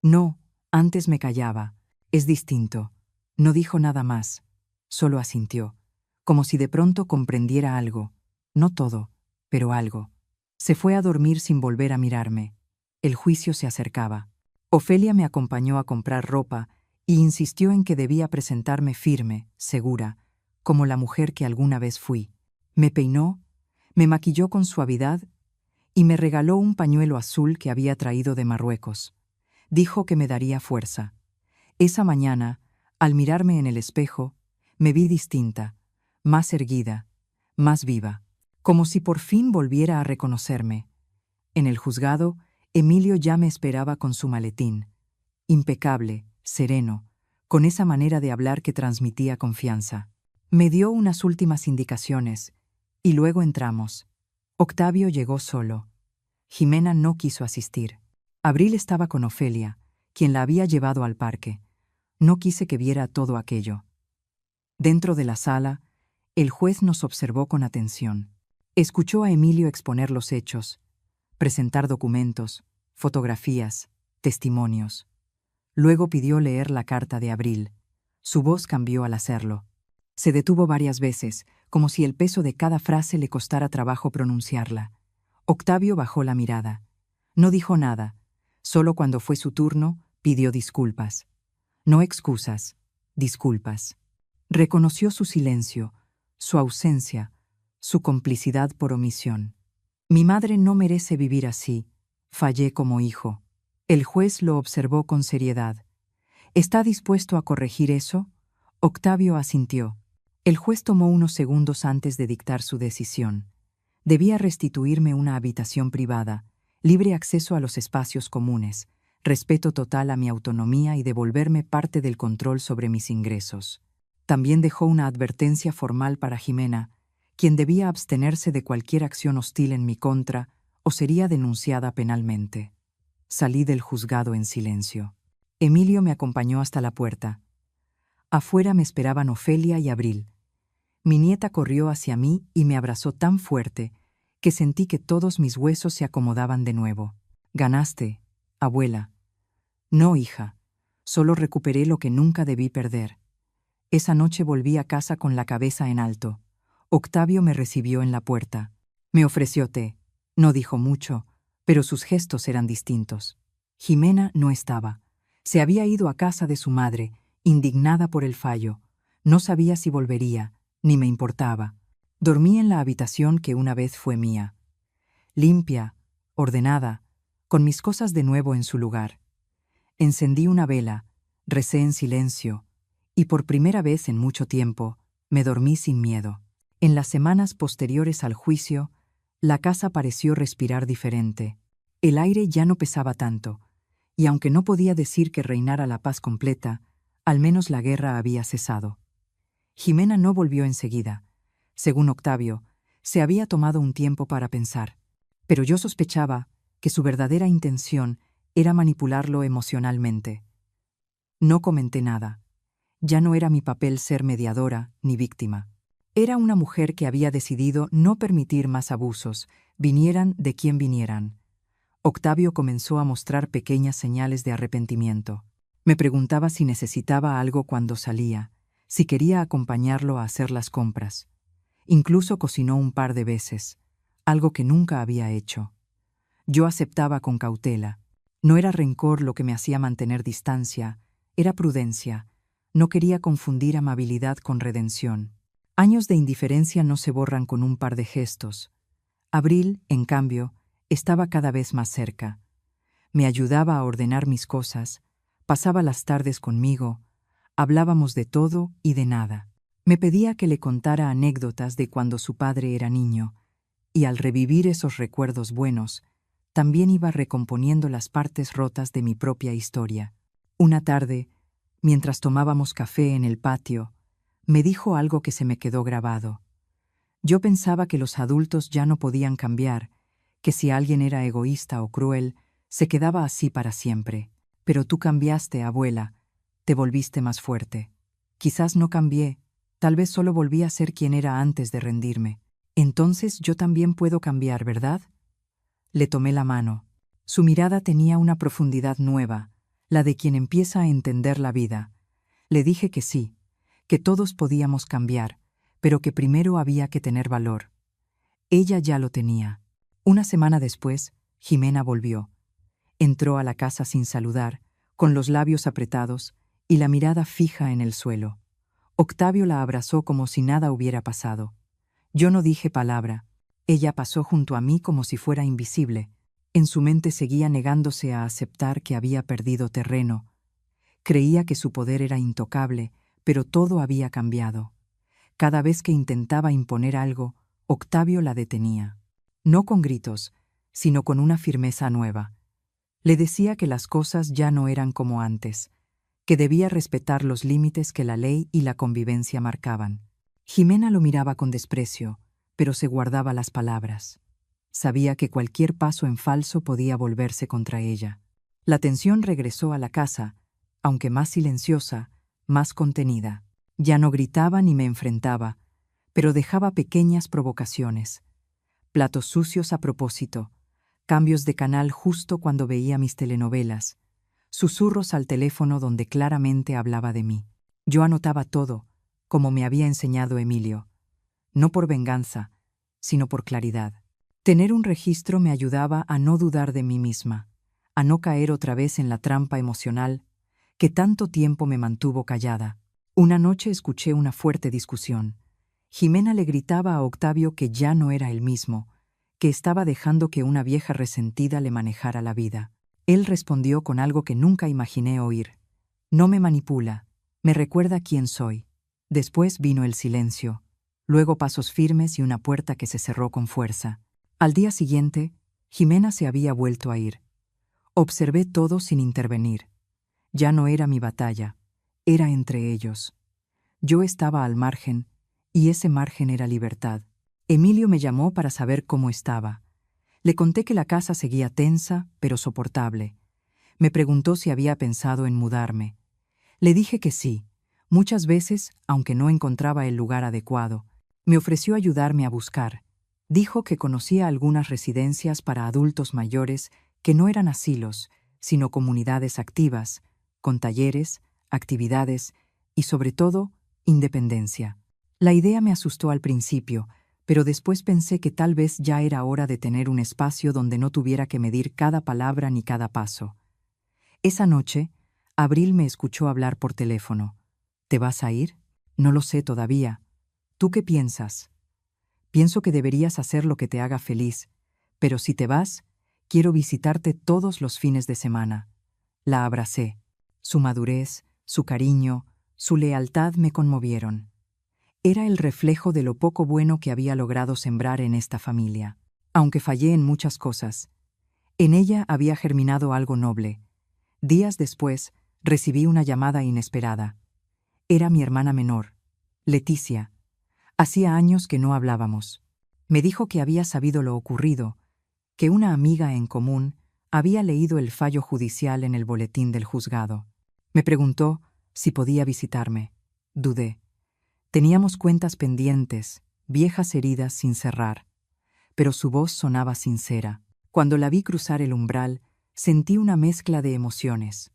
A: No, antes me callaba. Es distinto. No dijo nada más. Solo asintió, como si de pronto comprendiera algo. No todo, pero algo. Se fue a dormir sin volver a mirarme. El juicio se acercaba. Ofelia me acompañó a comprar ropa y insistió en que debía presentarme firme, segura, como la mujer que alguna vez fui. Me peinó, me maquilló con suavidad y me regaló un pañuelo azul que había traído de Marruecos. Dijo que me daría fuerza. Esa mañana, al mirarme en el espejo, me vi distinta, más erguida, más viva, como si por fin volviera a reconocerme. En el juzgado, Emilio ya me esperaba con su maletín, impecable, sereno, con esa manera de hablar que transmitía confianza. Me dio unas últimas indicaciones, y luego entramos. Octavio llegó solo. Jimena no quiso asistir. Abril estaba con Ofelia, quien la había llevado al parque. No quise que viera todo aquello. Dentro de la sala, el juez nos observó con atención. Escuchó a Emilio exponer los hechos, presentar documentos, fotografías, testimonios. Luego pidió leer la carta de Abril. Su voz cambió al hacerlo. Se detuvo varias veces, como si el peso de cada frase le costara trabajo pronunciarla. Octavio bajó la mirada. No dijo nada. Solo cuando fue su turno, pidió disculpas. No excusas, disculpas. Reconoció su silencio, su ausencia, su complicidad por omisión. Mi madre no merece vivir así. Fallé como hijo. El juez lo observó con seriedad. ¿Está dispuesto a corregir eso? Octavio asintió. El juez tomó unos segundos antes de dictar su decisión. Debía restituirme una habitación privada, libre acceso a los espacios comunes, respeto total a mi autonomía y devolverme parte del control sobre mis ingresos. También dejó una advertencia formal para Jimena, quien debía abstenerse de cualquier acción hostil en mi contra o sería denunciada penalmente. Salí del juzgado en silencio. Emilio me acompañó hasta la puerta. Afuera me esperaban Ofelia y Abril. Mi nieta corrió hacia mí y me abrazó tan fuerte que sentí que todos mis huesos se acomodaban de nuevo. «Ganaste, abuela». «No, hija. Solo recuperé lo que nunca debí perder». Esa noche volví a casa con la cabeza en alto. Octavio me recibió en la puerta. Me ofreció té. No dijo mucho, pero sus gestos eran distintos. Jimena no estaba. Se había ido a casa de su madre, indignada por el fallo. No sabía si volvería, ni me importaba. Dormí en la habitación que una vez fue mía. Limpia, ordenada, con mis cosas de nuevo en su lugar. Encendí una vela, recé en silencio, y por primera vez en mucho tiempo, me dormí sin miedo. En las semanas posteriores al juicio, la casa pareció respirar diferente. El aire ya no pesaba tanto, y aunque no podía decir que reinara la paz completa, al menos la guerra había cesado. Jimena no volvió enseguida. Según Octavio, se había tomado un tiempo para pensar, pero yo sospechaba que su verdadera intención era manipularlo emocionalmente. No comenté nada. Ya no era mi papel ser mediadora ni víctima. Era una mujer que había decidido no permitir más abusos, vinieran de quien vinieran. Octavio comenzó a mostrar pequeñas señales de arrepentimiento. Me preguntaba si necesitaba algo cuando salía, si quería acompañarlo a hacer las compras. Incluso cocinó un par de veces, algo que nunca había hecho. Yo aceptaba con cautela. No era rencor lo que me hacía mantener distancia, era prudencia. No quería confundir amabilidad con redención. Años de indiferencia no se borran con un par de gestos. Abril, en cambio, estaba cada vez más cerca. Me ayudaba a ordenar mis cosas, pasaba las tardes conmigo, hablábamos de todo y de nada. Me pedía que le contara anécdotas de cuando su padre era niño, y al revivir esos recuerdos buenos, también iba recomponiendo las partes rotas de mi propia historia. Una tarde, mientras tomábamos café en el patio, me dijo algo que se me quedó grabado. Yo pensaba que los adultos ya no podían cambiar, que si alguien era egoísta o cruel, se quedaba así para siempre. Pero tú cambiaste, abuela, te volviste más fuerte. Quizás no cambié, tal vez solo volví a ser quien era antes de rendirme. Entonces yo también puedo cambiar, ¿verdad? Le tomé la mano. Su mirada tenía una profundidad nueva, la de quien empieza a entender la vida. Le dije que sí, que todos podíamos cambiar, pero que primero había que tener valor. Ella ya lo tenía. Una semana después, Jimena volvió. Entró a la casa sin saludar, con los labios apretados y la mirada fija en el suelo. Octavio la abrazó como si nada hubiera pasado. Yo no dije palabra. Ella pasó junto a mí como si fuera invisible. En su mente seguía negándose a aceptar que había perdido terreno. Creía que su poder era intocable, pero todo había cambiado. Cada vez que intentaba imponer algo, Octavio la detenía. No con gritos, sino con una firmeza nueva. Le decía que las cosas ya no eran como antes, que debía respetar los límites que la ley y la convivencia marcaban. Jimena lo miraba con desprecio, pero se guardaba las palabras. Sabía que cualquier paso en falso podía volverse contra ella. La tensión regresó a la casa, aunque más silenciosa, más contenida. Ya no gritaba ni me enfrentaba, pero dejaba pequeñas provocaciones. Platos sucios a propósito, cambios de canal justo cuando veía mis telenovelas, susurros al teléfono donde claramente hablaba de mí. Yo anotaba todo, como me había enseñado Emilio, no por venganza, sino por claridad. Tener un registro me ayudaba a no dudar de mí misma, a no caer otra vez en la trampa emocional que tanto tiempo me mantuvo callada. Una noche escuché una fuerte discusión. Jimena le gritaba a Octavio que ya no era el mismo, que estaba dejando que una vieja resentida le manejara la vida. Él respondió con algo que nunca imaginé oír. No me manipula, me recuerda quién soy. Después vino el silencio, luego pasos firmes y una puerta que se cerró con fuerza. Al día siguiente, Jimena se había vuelto a ir. Observé todo sin intervenir. Ya no era mi batalla, era entre ellos. Yo estaba al margen, y ese margen era libertad. Emilio me llamó para saber cómo estaba. Le conté que la casa seguía tensa, pero soportable. Me preguntó si había pensado en mudarme. Le dije que sí, muchas veces, aunque no encontraba el lugar adecuado. Me ofreció ayudarme a buscar. Dijo que conocía algunas residencias para adultos mayores que no eran asilos, sino comunidades activas, con talleres, actividades y, sobre todo, independencia. La idea me asustó al principio, pero después pensé que tal vez ya era hora de tener un espacio donde no tuviera que medir cada palabra ni cada paso. Esa noche, Abril me escuchó hablar por teléfono. ¿Te vas a ir? No lo sé todavía. ¿Tú qué piensas? Pienso que deberías hacer lo que te haga feliz, pero si te vas, quiero visitarte todos los fines de semana. La abracé. Su madurez, su cariño, su lealtad me conmovieron. Era el reflejo de lo poco bueno que había logrado sembrar en esta familia. Aunque fallé en muchas cosas, en ella había germinado algo noble. Días después, recibí una llamada inesperada. Era mi hermana menor, Leticia. Hacía años que no hablábamos. Me dijo que había sabido lo ocurrido, que una amiga en común había leído el fallo judicial en el boletín del juzgado. Me preguntó si podía visitarme. Dudé. Teníamos cuentas pendientes, viejas heridas sin cerrar. Pero su voz sonaba sincera. Cuando la vi cruzar el umbral, sentí una mezcla de emociones.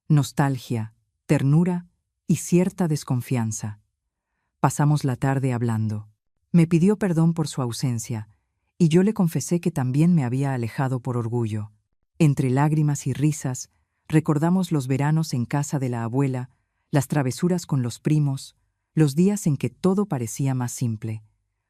A: Nostalgia, ternura y cierta desconfianza. Pasamos la tarde hablando. Me pidió perdón por su ausencia, y yo le confesé que también me había alejado por orgullo. Entre lágrimas y risas, recordamos los veranos en casa de la abuela, las travesuras con los primos, los días en que todo parecía más simple.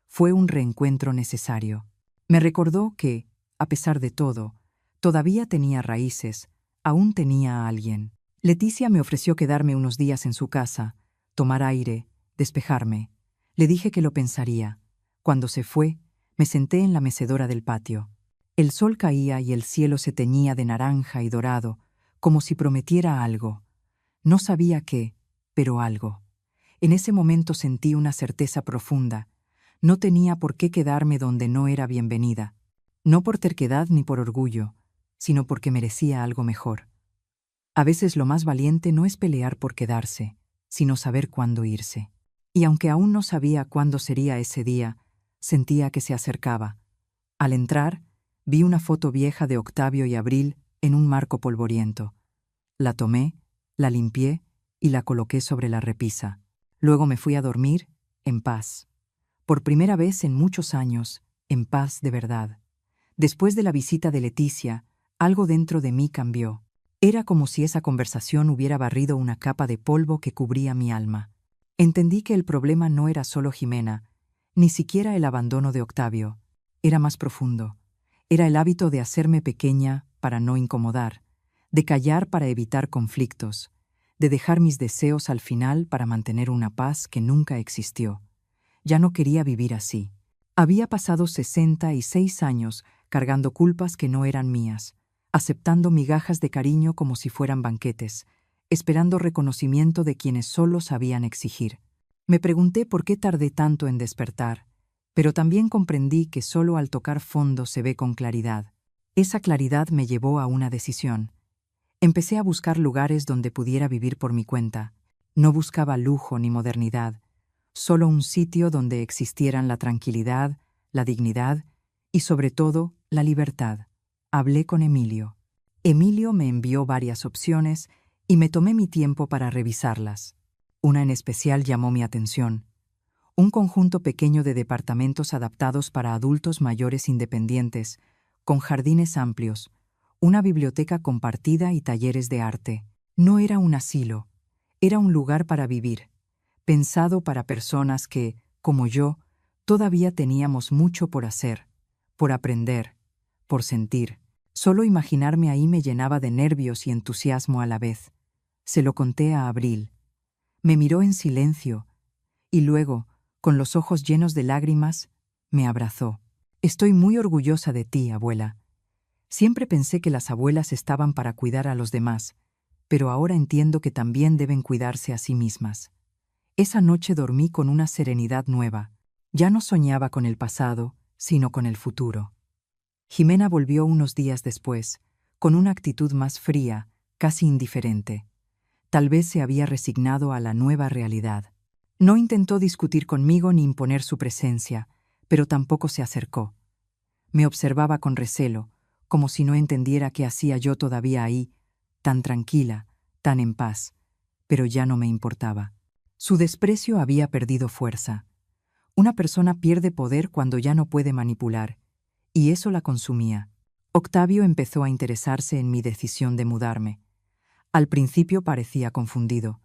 A: Fue un reencuentro necesario. Me recordó que, a pesar de todo, todavía tenía raíces, aún tenía a alguien. Leticia me ofreció quedarme unos días en su casa, tomar aire, despejarme. Le dije que lo pensaría. Cuando se fue, me senté en la mecedora del patio. El sol caía y el cielo se teñía de naranja y dorado, como si prometiera algo. No sabía qué, pero algo. En ese momento sentí una certeza profunda. No tenía por qué quedarme donde no era bienvenida. No por terquedad ni por orgullo, sino porque merecía algo mejor. A veces lo más valiente no es pelear por quedarse, sino saber cuándo irse. Y aunque aún no sabía cuándo sería ese día, sentía que se acercaba. Al entrar, vi una foto vieja de Octavio y Abril en un marco polvoriento. La tomé, la limpié y la coloqué sobre la repisa. Luego me fui a dormir, en paz. Por primera vez en muchos años, en paz de verdad. Después de la visita de Leticia, algo dentro de mí cambió. Era como si esa conversación hubiera barrido una capa de polvo que cubría mi alma. Entendí que el problema no era solo Jimena, ni siquiera el abandono de Octavio. Era más profundo. Era el hábito de hacerme pequeña para no incomodar, de callar para evitar conflictos, de dejar mis deseos al final para mantener una paz que nunca existió. Ya no quería vivir así. Había pasado 66 años cargando culpas que no eran mías, aceptando migajas de cariño como si fueran banquetes, esperando reconocimiento de quienes solo sabían exigir. Me pregunté por qué tardé tanto en despertar, pero también comprendí que solo al tocar fondo se ve con claridad. Esa claridad me llevó a una decisión. Empecé a buscar lugares donde pudiera vivir por mi cuenta. No buscaba lujo ni modernidad, solo un sitio donde existieran la tranquilidad, la dignidad y, sobre todo, la libertad. Hablé con Emilio. Emilio me envió varias opciones y me tomé mi tiempo para revisarlas. Una en especial llamó mi atención. Un conjunto pequeño de departamentos adaptados para adultos mayores independientes, con jardines amplios, una biblioteca compartida y talleres de arte. No era un asilo, era un lugar para vivir, pensado para personas que, como yo, todavía teníamos mucho por hacer, por aprender, por sentir. Solo imaginarme ahí me llenaba de nervios y entusiasmo a la vez. Se lo conté a Abril. Me miró en silencio, y luego, Con los ojos llenos de lágrimas, me abrazó. Estoy muy orgullosa de ti, abuela. Siempre pensé que las abuelas estaban para cuidar a los demás, pero ahora entiendo que también deben cuidarse a sí mismas. Esa noche dormí con una serenidad nueva. Ya no soñaba con el pasado, sino con el futuro. Jimena volvió unos días después, con una actitud más fría, casi indiferente. Tal vez se había resignado a la nueva realidad. No intentó discutir conmigo ni imponer su presencia, pero tampoco se acercó. Me observaba con recelo, como si no entendiera qué hacía yo todavía ahí, tan tranquila, tan en paz, pero ya no me importaba. Su desprecio había perdido fuerza. Una persona pierde poder cuando ya no puede manipular, y eso la consumía. Octavio empezó a interesarse en mi decisión de mudarme. Al principio parecía confundido,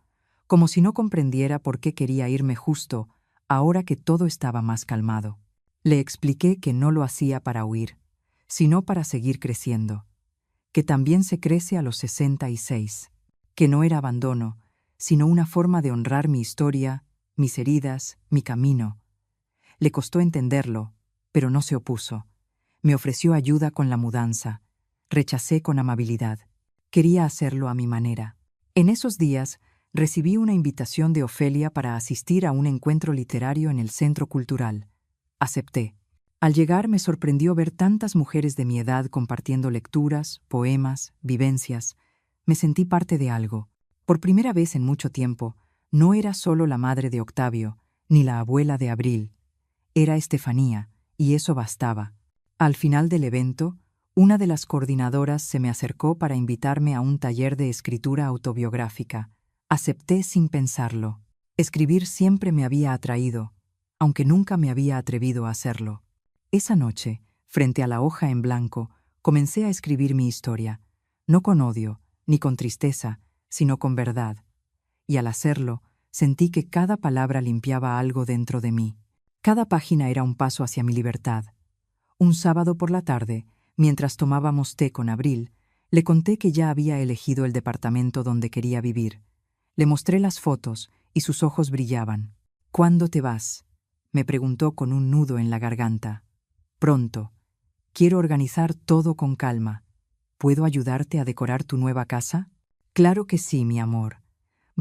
A: como si no comprendiera por qué quería irme justo ahora que todo estaba más calmado. Le expliqué que no lo hacía para huir, sino para seguir creciendo, que también se crece a los 66, que no era abandono, sino una forma de honrar mi historia, mis heridas, mi camino. Le costó entenderlo, pero no se opuso. Me ofreció ayuda con la mudanza. Rechacé con amabilidad. Quería hacerlo a mi manera. En esos días, recibí una invitación de Ofelia para asistir a un encuentro literario en el Centro Cultural. Acepté. Al llegar me sorprendió ver tantas mujeres de mi edad compartiendo lecturas, poemas, vivencias. Me sentí parte de algo. Por primera vez en mucho tiempo, no era solo la madre de Octavio, ni la abuela de Abril. Era Estefanía, y eso bastaba. Al final del evento, una de las coordinadoras se me acercó para invitarme a un taller de escritura autobiográfica. Acepté sin pensarlo. Escribir siempre me había atraído, aunque nunca me había atrevido a hacerlo. Esa noche, frente a la hoja en blanco, comencé a escribir mi historia, no con odio, ni con tristeza, sino con verdad. Y al hacerlo, sentí que cada palabra limpiaba algo dentro de mí. Cada página era un paso hacia mi libertad. Un sábado por la tarde, mientras tomábamos té con Abril, le conté que ya había elegido el departamento donde quería vivir. Le mostré las fotos y sus ojos brillaban. «¿Cuándo te vas?», me preguntó con un nudo en la garganta. «Pronto. Quiero organizar todo con calma. ¿Puedo ayudarte a decorar tu nueva casa?». «Claro que sí, mi amor.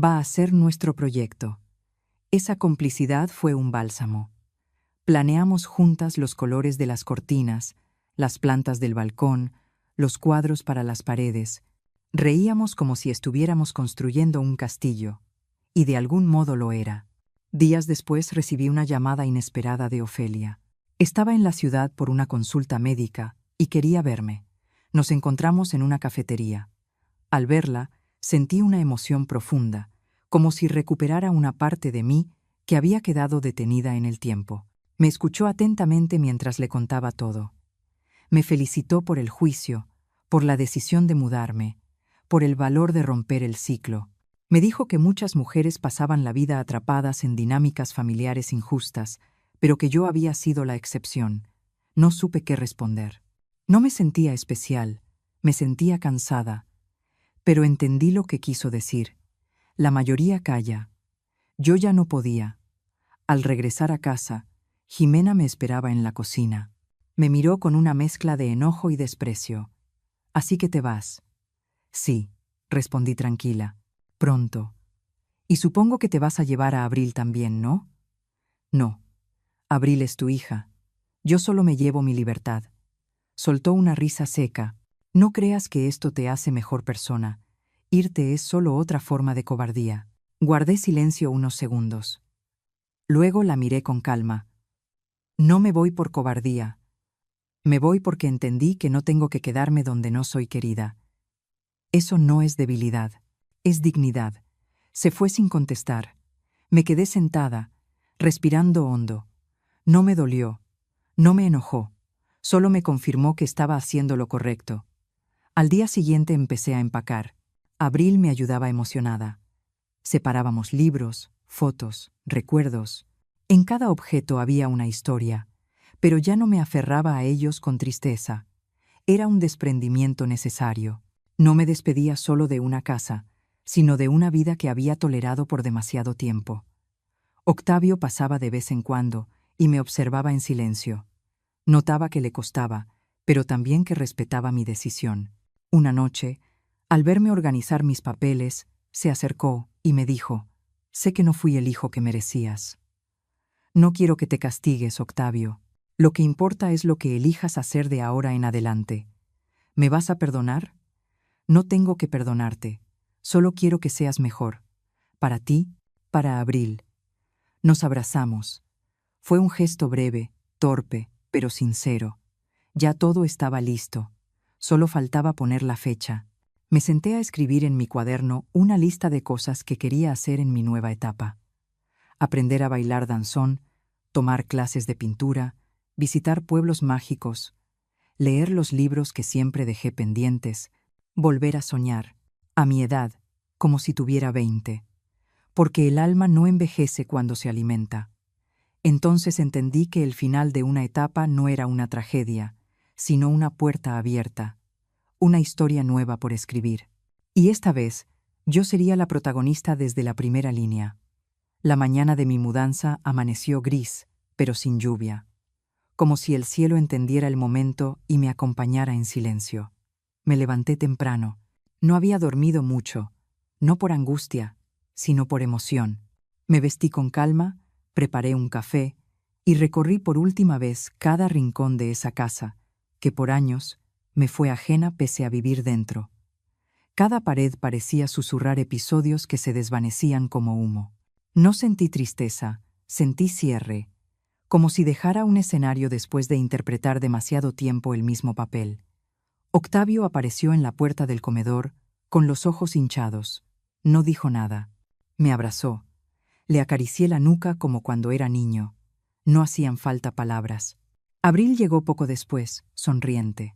A: Va a ser nuestro proyecto». Esa complicidad fue un bálsamo. Planeamos juntas los colores de las cortinas, las plantas del balcón, los cuadros para las paredes. Reíamos como si estuviéramos construyendo un castillo, y de algún modo lo era. Días después recibí una llamada inesperada de Ofelia. Estaba en la ciudad por una consulta médica y quería verme. Nos encontramos en una cafetería. Al verla, sentí una emoción profunda, como si recuperara una parte de mí que había quedado detenida en el tiempo. Me escuchó atentamente mientras le contaba todo. Me felicitó por el juicio, por la decisión de mudarme, por el valor de romper el ciclo. Me dijo que muchas mujeres pasaban la vida atrapadas en dinámicas familiares injustas, pero que yo había sido la excepción. No supe qué responder. No me sentía especial, me sentía cansada, pero entendí lo que quiso decir. La mayoría calla. Yo ya no podía. Al regresar a casa, Jimena me esperaba en la cocina. Me miró con una mezcla de enojo y desprecio. «¿Así que te vas?». «Sí», respondí tranquila. «Pronto. Y supongo que te vas a llevar a Abril también, ¿no?». «No. Abril es tu hija. Yo solo me llevo mi libertad». Soltó una risa seca. «No creas que esto te hace mejor persona. Irte es solo otra forma de cobardía». Guardé silencio unos segundos. Luego la miré con calma. «No me voy por cobardía. Me voy porque entendí que no tengo que quedarme donde no soy querida. Eso no es debilidad, es dignidad». Se fue sin contestar. Me quedé sentada, respirando hondo. No me dolió, no me enojó, solo me confirmó que estaba haciendo lo correcto. Al día siguiente empecé a empacar. Abril me ayudaba emocionada. Separábamos libros, fotos, recuerdos. En cada objeto había una historia, pero ya no me aferraba a ellos con tristeza. Era un desprendimiento necesario. No me despedía solo de una casa, sino de una vida que había tolerado por demasiado tiempo. Octavio pasaba de vez en cuando y me observaba en silencio. Notaba que le costaba, pero también que respetaba mi decisión. Una noche, al verme organizar mis papeles, se acercó y me dijo: «Sé que no fui el hijo que merecías. No quiero que te castigues, Octavio. Lo que importa es lo que elijas hacer de ahora en adelante. ¿Me vas a perdonar? No tengo que perdonarte. Solo quiero que seas mejor. Para ti, para Abril». Nos abrazamos. Fue un gesto breve, torpe, pero sincero. Ya todo estaba listo. Solo faltaba poner la fecha. Me senté a escribir en mi cuaderno una lista de cosas que quería hacer en mi nueva etapa. Aprender a bailar danzón, tomar clases de pintura, visitar pueblos mágicos, leer los libros que siempre dejé pendientes, volver a soñar, a mi edad, como si tuviera 20. Porque el alma no envejece cuando se alimenta. Entonces entendí que el final de una etapa no era una tragedia, sino una puerta abierta, una historia nueva por escribir. Y esta vez, yo sería la protagonista desde la primera línea. La mañana de mi mudanza amaneció gris, pero sin lluvia, como si el cielo entendiera el momento y me acompañara en silencio. Me levanté temprano. No había dormido mucho, no por angustia, sino por emoción. Me vestí con calma, preparé un café y recorrí por última vez cada rincón de esa casa, que por años me fue ajena pese a vivir dentro. Cada pared parecía susurrar episodios que se desvanecían como humo. No sentí tristeza, sentí cierre, como si dejara un escenario después de interpretar demasiado tiempo el mismo papel. Octavio apareció en la puerta del comedor, con los ojos hinchados. No dijo nada. Me abrazó. Le acaricié la nuca como cuando era niño. No hacían falta palabras. Abril llegó poco después, sonriente.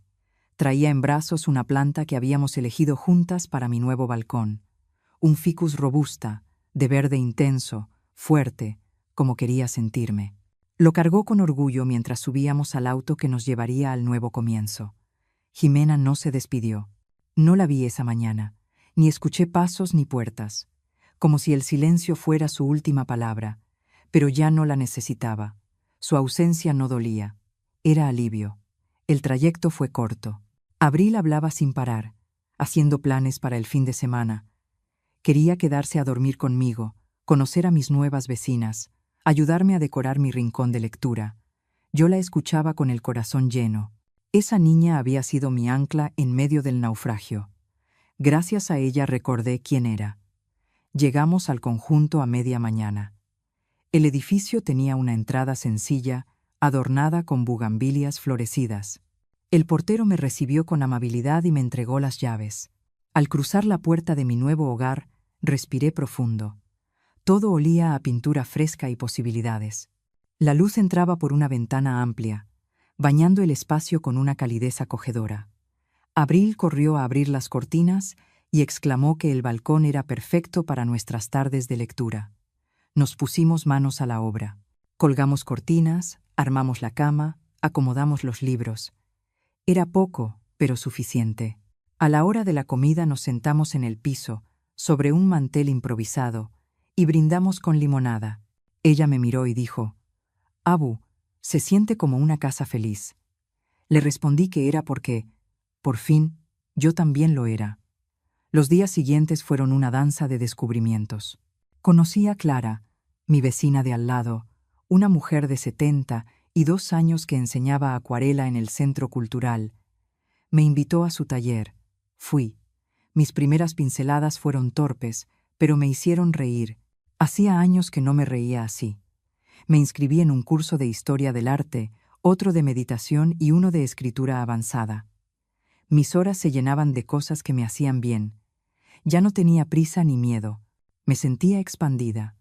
A: Traía en brazos una planta que habíamos elegido juntas para mi nuevo balcón. Un ficus robusta, de verde intenso, fuerte, como quería sentirme. Lo cargó con orgullo mientras subíamos al auto que nos llevaría al nuevo comienzo. Jimena no se despidió. No la vi esa mañana, ni escuché pasos ni puertas, como si el silencio fuera su última palabra, pero ya no la necesitaba. Su ausencia no dolía. Era alivio. El trayecto fue corto. Abril hablaba sin parar, haciendo planes para el fin de semana. Quería quedarse a dormir conmigo, conocer a mis nuevas vecinas, ayudarme a decorar mi rincón de lectura. Yo la escuchaba con el corazón lleno. Esa niña había sido mi ancla en medio del naufragio. Gracias a ella recordé quién era. Llegamos al conjunto a media mañana. El edificio tenía una entrada sencilla, adornada con bugambilias florecidas. El portero me recibió con amabilidad y me entregó las llaves. Al cruzar la puerta de mi nuevo hogar, respiré profundo. Todo olía a pintura fresca y posibilidades. La luz entraba por una ventana amplia, bañando el espacio con una calidez acogedora. Abril corrió a abrir las cortinas y exclamó que el balcón era perfecto para nuestras tardes de lectura. Nos pusimos manos a la obra. Colgamos cortinas, armamos la cama, acomodamos los libros. Era poco, pero suficiente. A la hora de la comida nos sentamos en el piso, sobre un mantel improvisado, y brindamos con limonada. Ella me miró y dijo: «Abu, se siente como una casa feliz». Le respondí que era porque, por fin, yo también lo era. Los días siguientes fueron una danza de descubrimientos. Conocí a Clara, mi vecina de al lado, una mujer de 72 años que enseñaba acuarela en el Centro Cultural. Me invitó a su taller. Fui. Mis primeras pinceladas fueron torpes, pero me hicieron reír. Hacía años que no me reía así. Me inscribí en un curso de historia del arte, otro de meditación y uno de escritura avanzada. Mis horas se llenaban de cosas que me hacían bien. Ya no tenía prisa ni miedo. Me sentía expandida.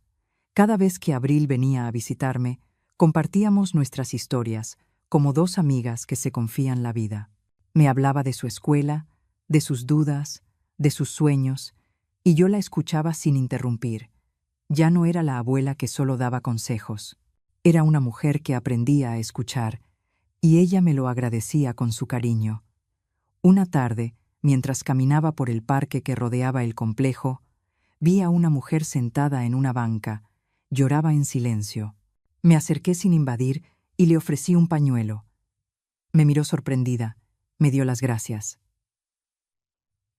A: Cada vez que Abril venía a visitarme, compartíamos nuestras historias, como dos amigas que se confían la vida. Me hablaba de su escuela, de sus dudas, de sus sueños, y yo la escuchaba sin interrumpir. Ya no era la abuela que solo daba consejos. Era una mujer que aprendía a escuchar, y ella me lo agradecía con su cariño. Una tarde, mientras caminaba por el parque que rodeaba el complejo, vi a una mujer sentada en una banca, Lloraba en silencio. Me acerqué sin invadir y le ofrecí un pañuelo. Me miró sorprendida, me dio las gracias.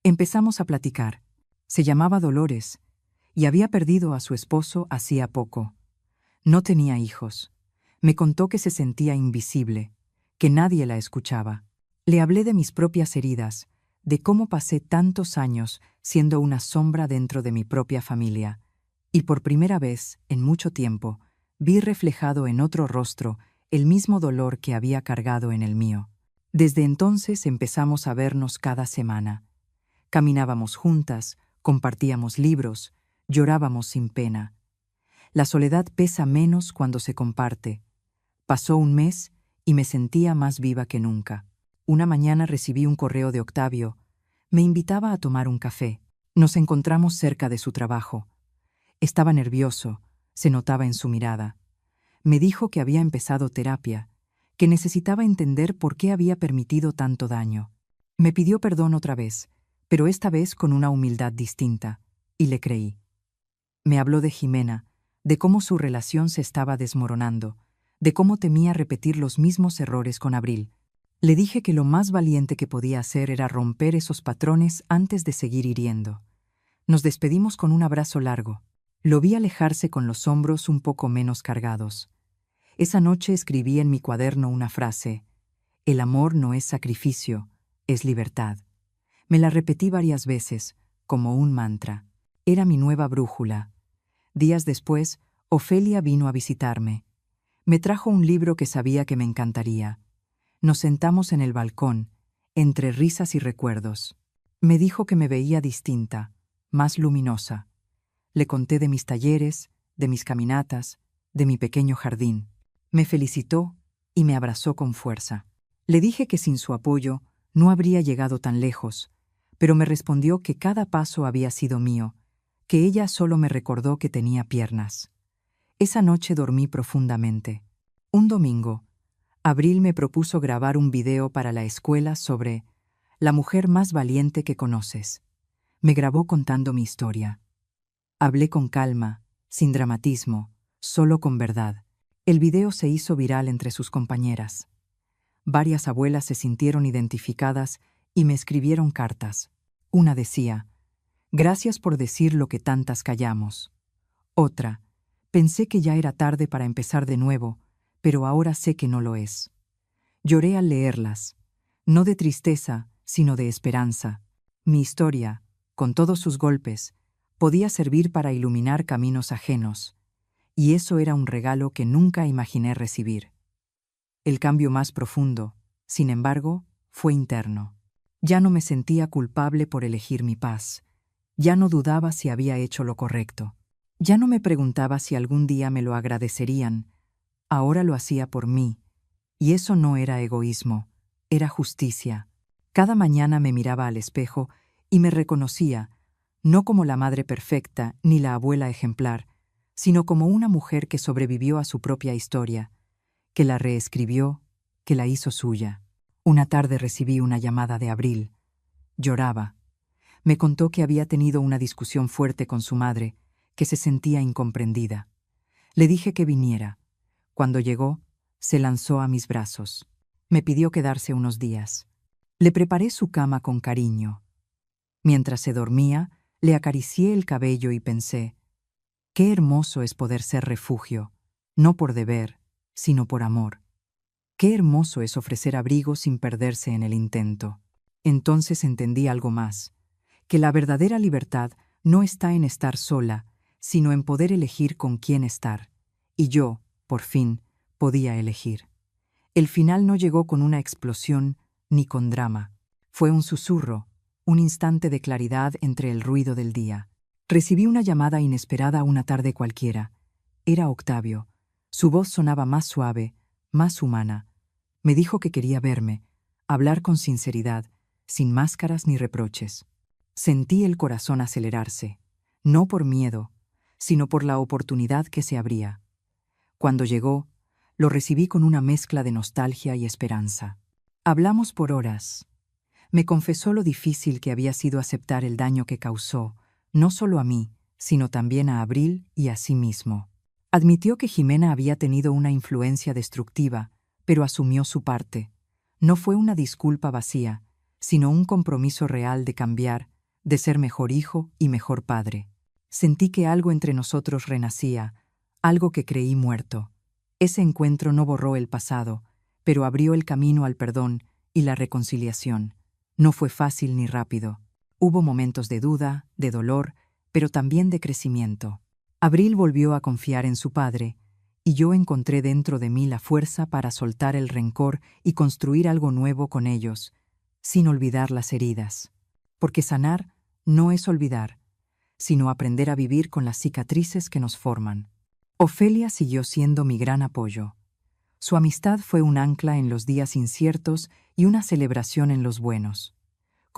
A: Empezamos a platicar. Se llamaba Dolores y había perdido a su esposo hacía poco. No tenía hijos. Me contó que se sentía invisible, que nadie la escuchaba. Le hablé de mis propias heridas, de cómo pasé tantos años siendo una sombra dentro de mi propia familia, y por primera vez, en mucho tiempo, vi reflejado en otro rostro el mismo dolor que había cargado en el mío. Desde entonces empezamos a vernos cada semana. Caminábamos juntas, compartíamos libros, llorábamos sin pena. La soledad pesa menos cuando se comparte. Pasó un mes y me sentía más viva que nunca. Una mañana recibí un correo de Octavio. Me invitaba a tomar un café. Nos encontramos cerca de su trabajo. Estaba nervioso, se notaba en su mirada. Me dijo que había empezado terapia, que necesitaba entender por qué había permitido tanto daño. Me pidió perdón otra vez, pero esta vez con una humildad distinta, y le creí. Me habló de Jimena, de cómo su relación se estaba desmoronando, de cómo temía repetir los mismos errores con Abril. Le dije que lo más valiente que podía hacer era romper esos patrones antes de seguir hiriendo. Nos despedimos con un abrazo largo. Lo vi alejarse con los hombros un poco menos cargados. Esa noche escribí en mi cuaderno una frase: el amor no es sacrificio, es libertad. Me la repetí varias veces, como un mantra. Era mi nueva brújula. Días después, Ofelia vino a visitarme. Me trajo un libro que sabía que me encantaría. Nos sentamos en el balcón, entre risas y recuerdos. Me dijo que me veía distinta, más luminosa. Le conté de mis talleres, de mis caminatas, de mi pequeño jardín. Me felicitó y me abrazó con fuerza. Le dije que sin su apoyo no habría llegado tan lejos, pero me respondió que cada paso había sido mío, que ella solo me recordó que tenía piernas. Esa noche dormí profundamente. Un domingo, Abril me propuso grabar un video para la escuela sobre la mujer más valiente que conoces. Me grabó contando mi historia. Hablé con calma, sin dramatismo, solo con verdad. El video se hizo viral entre sus compañeras. Varias abuelas se sintieron identificadas y me escribieron cartas. Una decía: gracias por decir lo que tantas callamos. Otra: pensé que ya era tarde para empezar de nuevo, pero ahora sé que no lo es. Lloré al leerlas, no de tristeza, sino de esperanza. Mi historia, con todos sus golpes, podía servir para iluminar caminos ajenos, y eso era un regalo que nunca imaginé recibir. El cambio más profundo, sin embargo, fue interno. Ya no me sentía culpable por elegir mi paz. Ya no dudaba si había hecho lo correcto. Ya no me preguntaba si algún día me lo agradecerían. Ahora lo hacía por mí. Y eso no era egoísmo, era justicia. Cada mañana me miraba al espejo y me reconocía, no como la madre perfecta ni la abuela ejemplar, sino como una mujer que sobrevivió a su propia historia, que la reescribió, que la hizo suya. Una tarde recibí una llamada de Abril. Lloraba. Me contó que había tenido una discusión fuerte con su madre, que se sentía incomprendida. Le dije que viniera. Cuando llegó, se lanzó a mis brazos. Me pidió quedarse unos días. Le preparé su cama con cariño. Mientras se dormía, le acaricié el cabello y pensé: qué hermoso es poder ser refugio, no por deber, sino por amor. Qué hermoso es ofrecer abrigo sin perderse en el intento. Entonces entendí algo más, que la verdadera libertad no está en estar sola, sino en poder elegir con quién estar. Y yo, por fin, podía elegir. El final no llegó con una explosión ni con drama. Fue un susurro, un instante de claridad entre el ruido del día. Recibí una llamada inesperada una tarde cualquiera. Era Octavio. Su voz sonaba más suave, más humana. Me dijo que quería verme, hablar con sinceridad, sin máscaras ni reproches. Sentí el corazón acelerarse, no por miedo, sino por la oportunidad que se abría. Cuando llegó, lo recibí con una mezcla de nostalgia y esperanza. Hablamos por horas. Me confesó lo difícil que había sido aceptar el daño que causó, no solo a mí, sino también a Abril y a sí mismo. Admitió que Jimena había tenido una influencia destructiva, pero asumió su parte. No fue una disculpa vacía, sino un compromiso real de cambiar, de ser mejor hijo y mejor padre. Sentí que algo entre nosotros renacía, algo que creí muerto. Ese encuentro no borró el pasado, pero abrió el camino al perdón y la reconciliación. No fue fácil ni rápido. Hubo momentos de duda, de dolor, pero también de crecimiento. Abril volvió a confiar en su padre, y yo encontré dentro de mí la fuerza para soltar el rencor y construir algo nuevo con ellos, sin olvidar las heridas. Porque sanar no es olvidar, sino aprender a vivir con las cicatrices que nos forman. Ofelia siguió siendo mi gran apoyo. Su amistad fue un ancla en los días inciertos y una celebración en los buenos.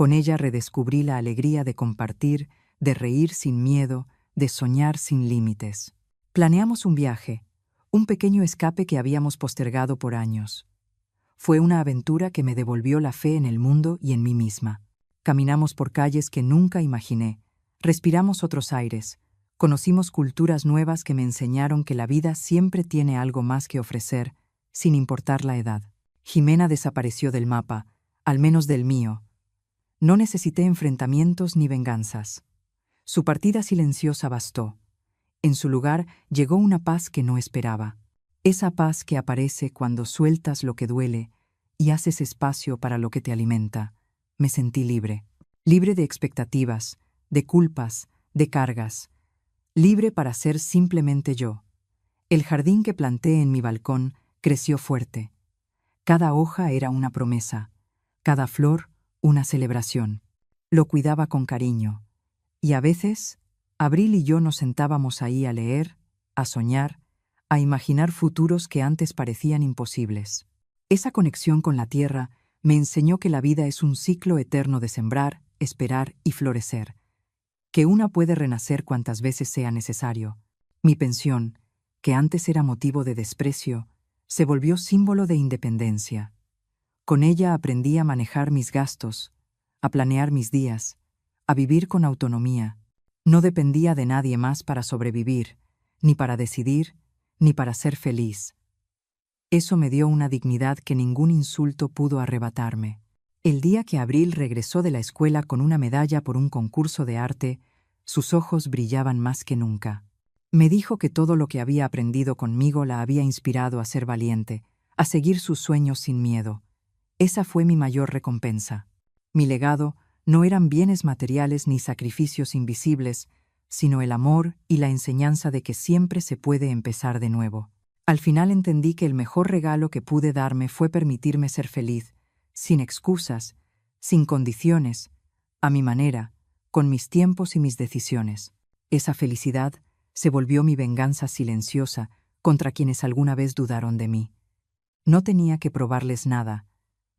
A: Con ella redescubrí la alegría de compartir, de reír sin miedo, de soñar sin límites. Planeamos un viaje, un pequeño escape que habíamos postergado por años. Fue una aventura que me devolvió la fe en el mundo y en mí misma. Caminamos por calles que nunca imaginé, respiramos otros aires, conocimos culturas nuevas que me enseñaron que la vida siempre tiene algo más que ofrecer, sin importar la edad. Jimena desapareció del mapa, al menos del mío. No necesité enfrentamientos ni venganzas. Su partida silenciosa bastó. En su lugar llegó una paz que no esperaba. Esa paz que aparece cuando sueltas lo que duele y haces espacio para lo que te alimenta. Me sentí libre. Libre de expectativas, de culpas, de cargas. Libre para ser simplemente yo. El jardín que planté en mi balcón creció fuerte. Cada hoja era una promesa, cada flor una celebración. Lo cuidaba con cariño. Y a veces, Abril y yo nos sentábamos ahí a leer, a soñar, a imaginar futuros que antes parecían imposibles. Esa conexión con la tierra me enseñó que la vida es un ciclo eterno de sembrar, esperar y florecer, que una puede renacer cuantas veces sea necesario. Mi pensión, que antes era motivo de desprecio, se volvió símbolo de independencia. Con ella aprendí a manejar mis gastos, a planear mis días, a vivir con autonomía. No dependía de nadie más para sobrevivir, ni para decidir, ni para ser feliz. Eso me dio una dignidad que ningún insulto pudo arrebatarme. El día que Abril regresó de la escuela con una medalla por un concurso de arte, sus ojos brillaban más que nunca. Me dijo que todo lo que había aprendido conmigo la había inspirado a ser valiente, a seguir sus sueños sin miedo. Esa fue mi mayor recompensa. Mi legado no eran bienes materiales ni sacrificios invisibles, sino el amor y la enseñanza de que siempre se puede empezar de nuevo. Al final entendí que el mejor regalo que pude darme fue permitirme ser feliz, sin excusas, sin condiciones, a mi manera, con mis tiempos y mis decisiones. Esa felicidad se volvió mi venganza silenciosa contra quienes alguna vez dudaron de mí. No tenía que probarles nada,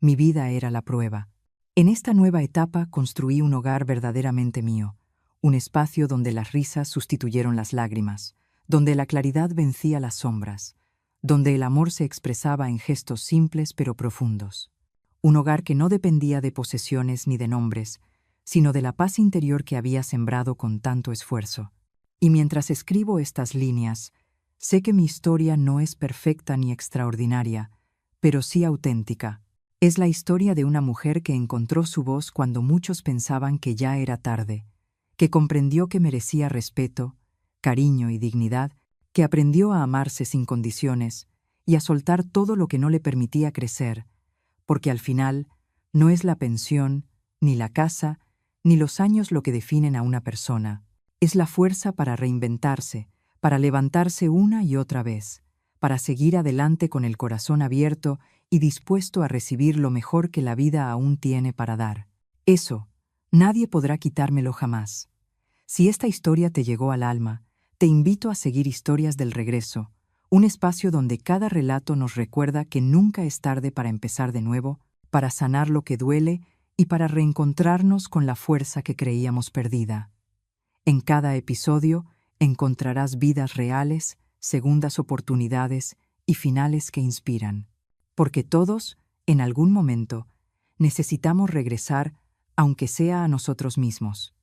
A: mi vida era la prueba. En esta nueva etapa construí un hogar verdaderamente mío, un espacio donde las risas sustituyeron las lágrimas, donde la claridad vencía las sombras, donde el amor se expresaba en gestos simples pero profundos. Un hogar que no dependía de posesiones ni de nombres, sino de la paz interior que había sembrado con tanto esfuerzo. Y mientras escribo estas líneas, sé que mi historia no es perfecta ni extraordinaria, pero sí auténtica. Es la historia de una mujer que encontró su voz cuando muchos pensaban que ya era tarde, que comprendió que merecía respeto, cariño y dignidad, que aprendió a amarse sin condiciones y a soltar todo lo que no le permitía crecer, porque al final no es la pensión, ni la casa, ni los años lo que definen a una persona. Es la fuerza para reinventarse, para levantarse una y otra vez, para seguir adelante con el corazón abierto y dispuesto a recibir lo mejor que la vida aún tiene para dar. Eso, nadie podrá quitármelo jamás. Si esta historia te llegó al alma, te invito a seguir Historias del Regreso, un espacio donde cada relato nos recuerda que nunca es tarde para empezar de nuevo, para sanar lo que duele y para reencontrarnos con la fuerza que creíamos perdida. En cada episodio encontrarás vidas reales, segundas oportunidades y finales que inspiran. Porque todos, en algún momento, necesitamos regresar, aunque sea a nosotros mismos.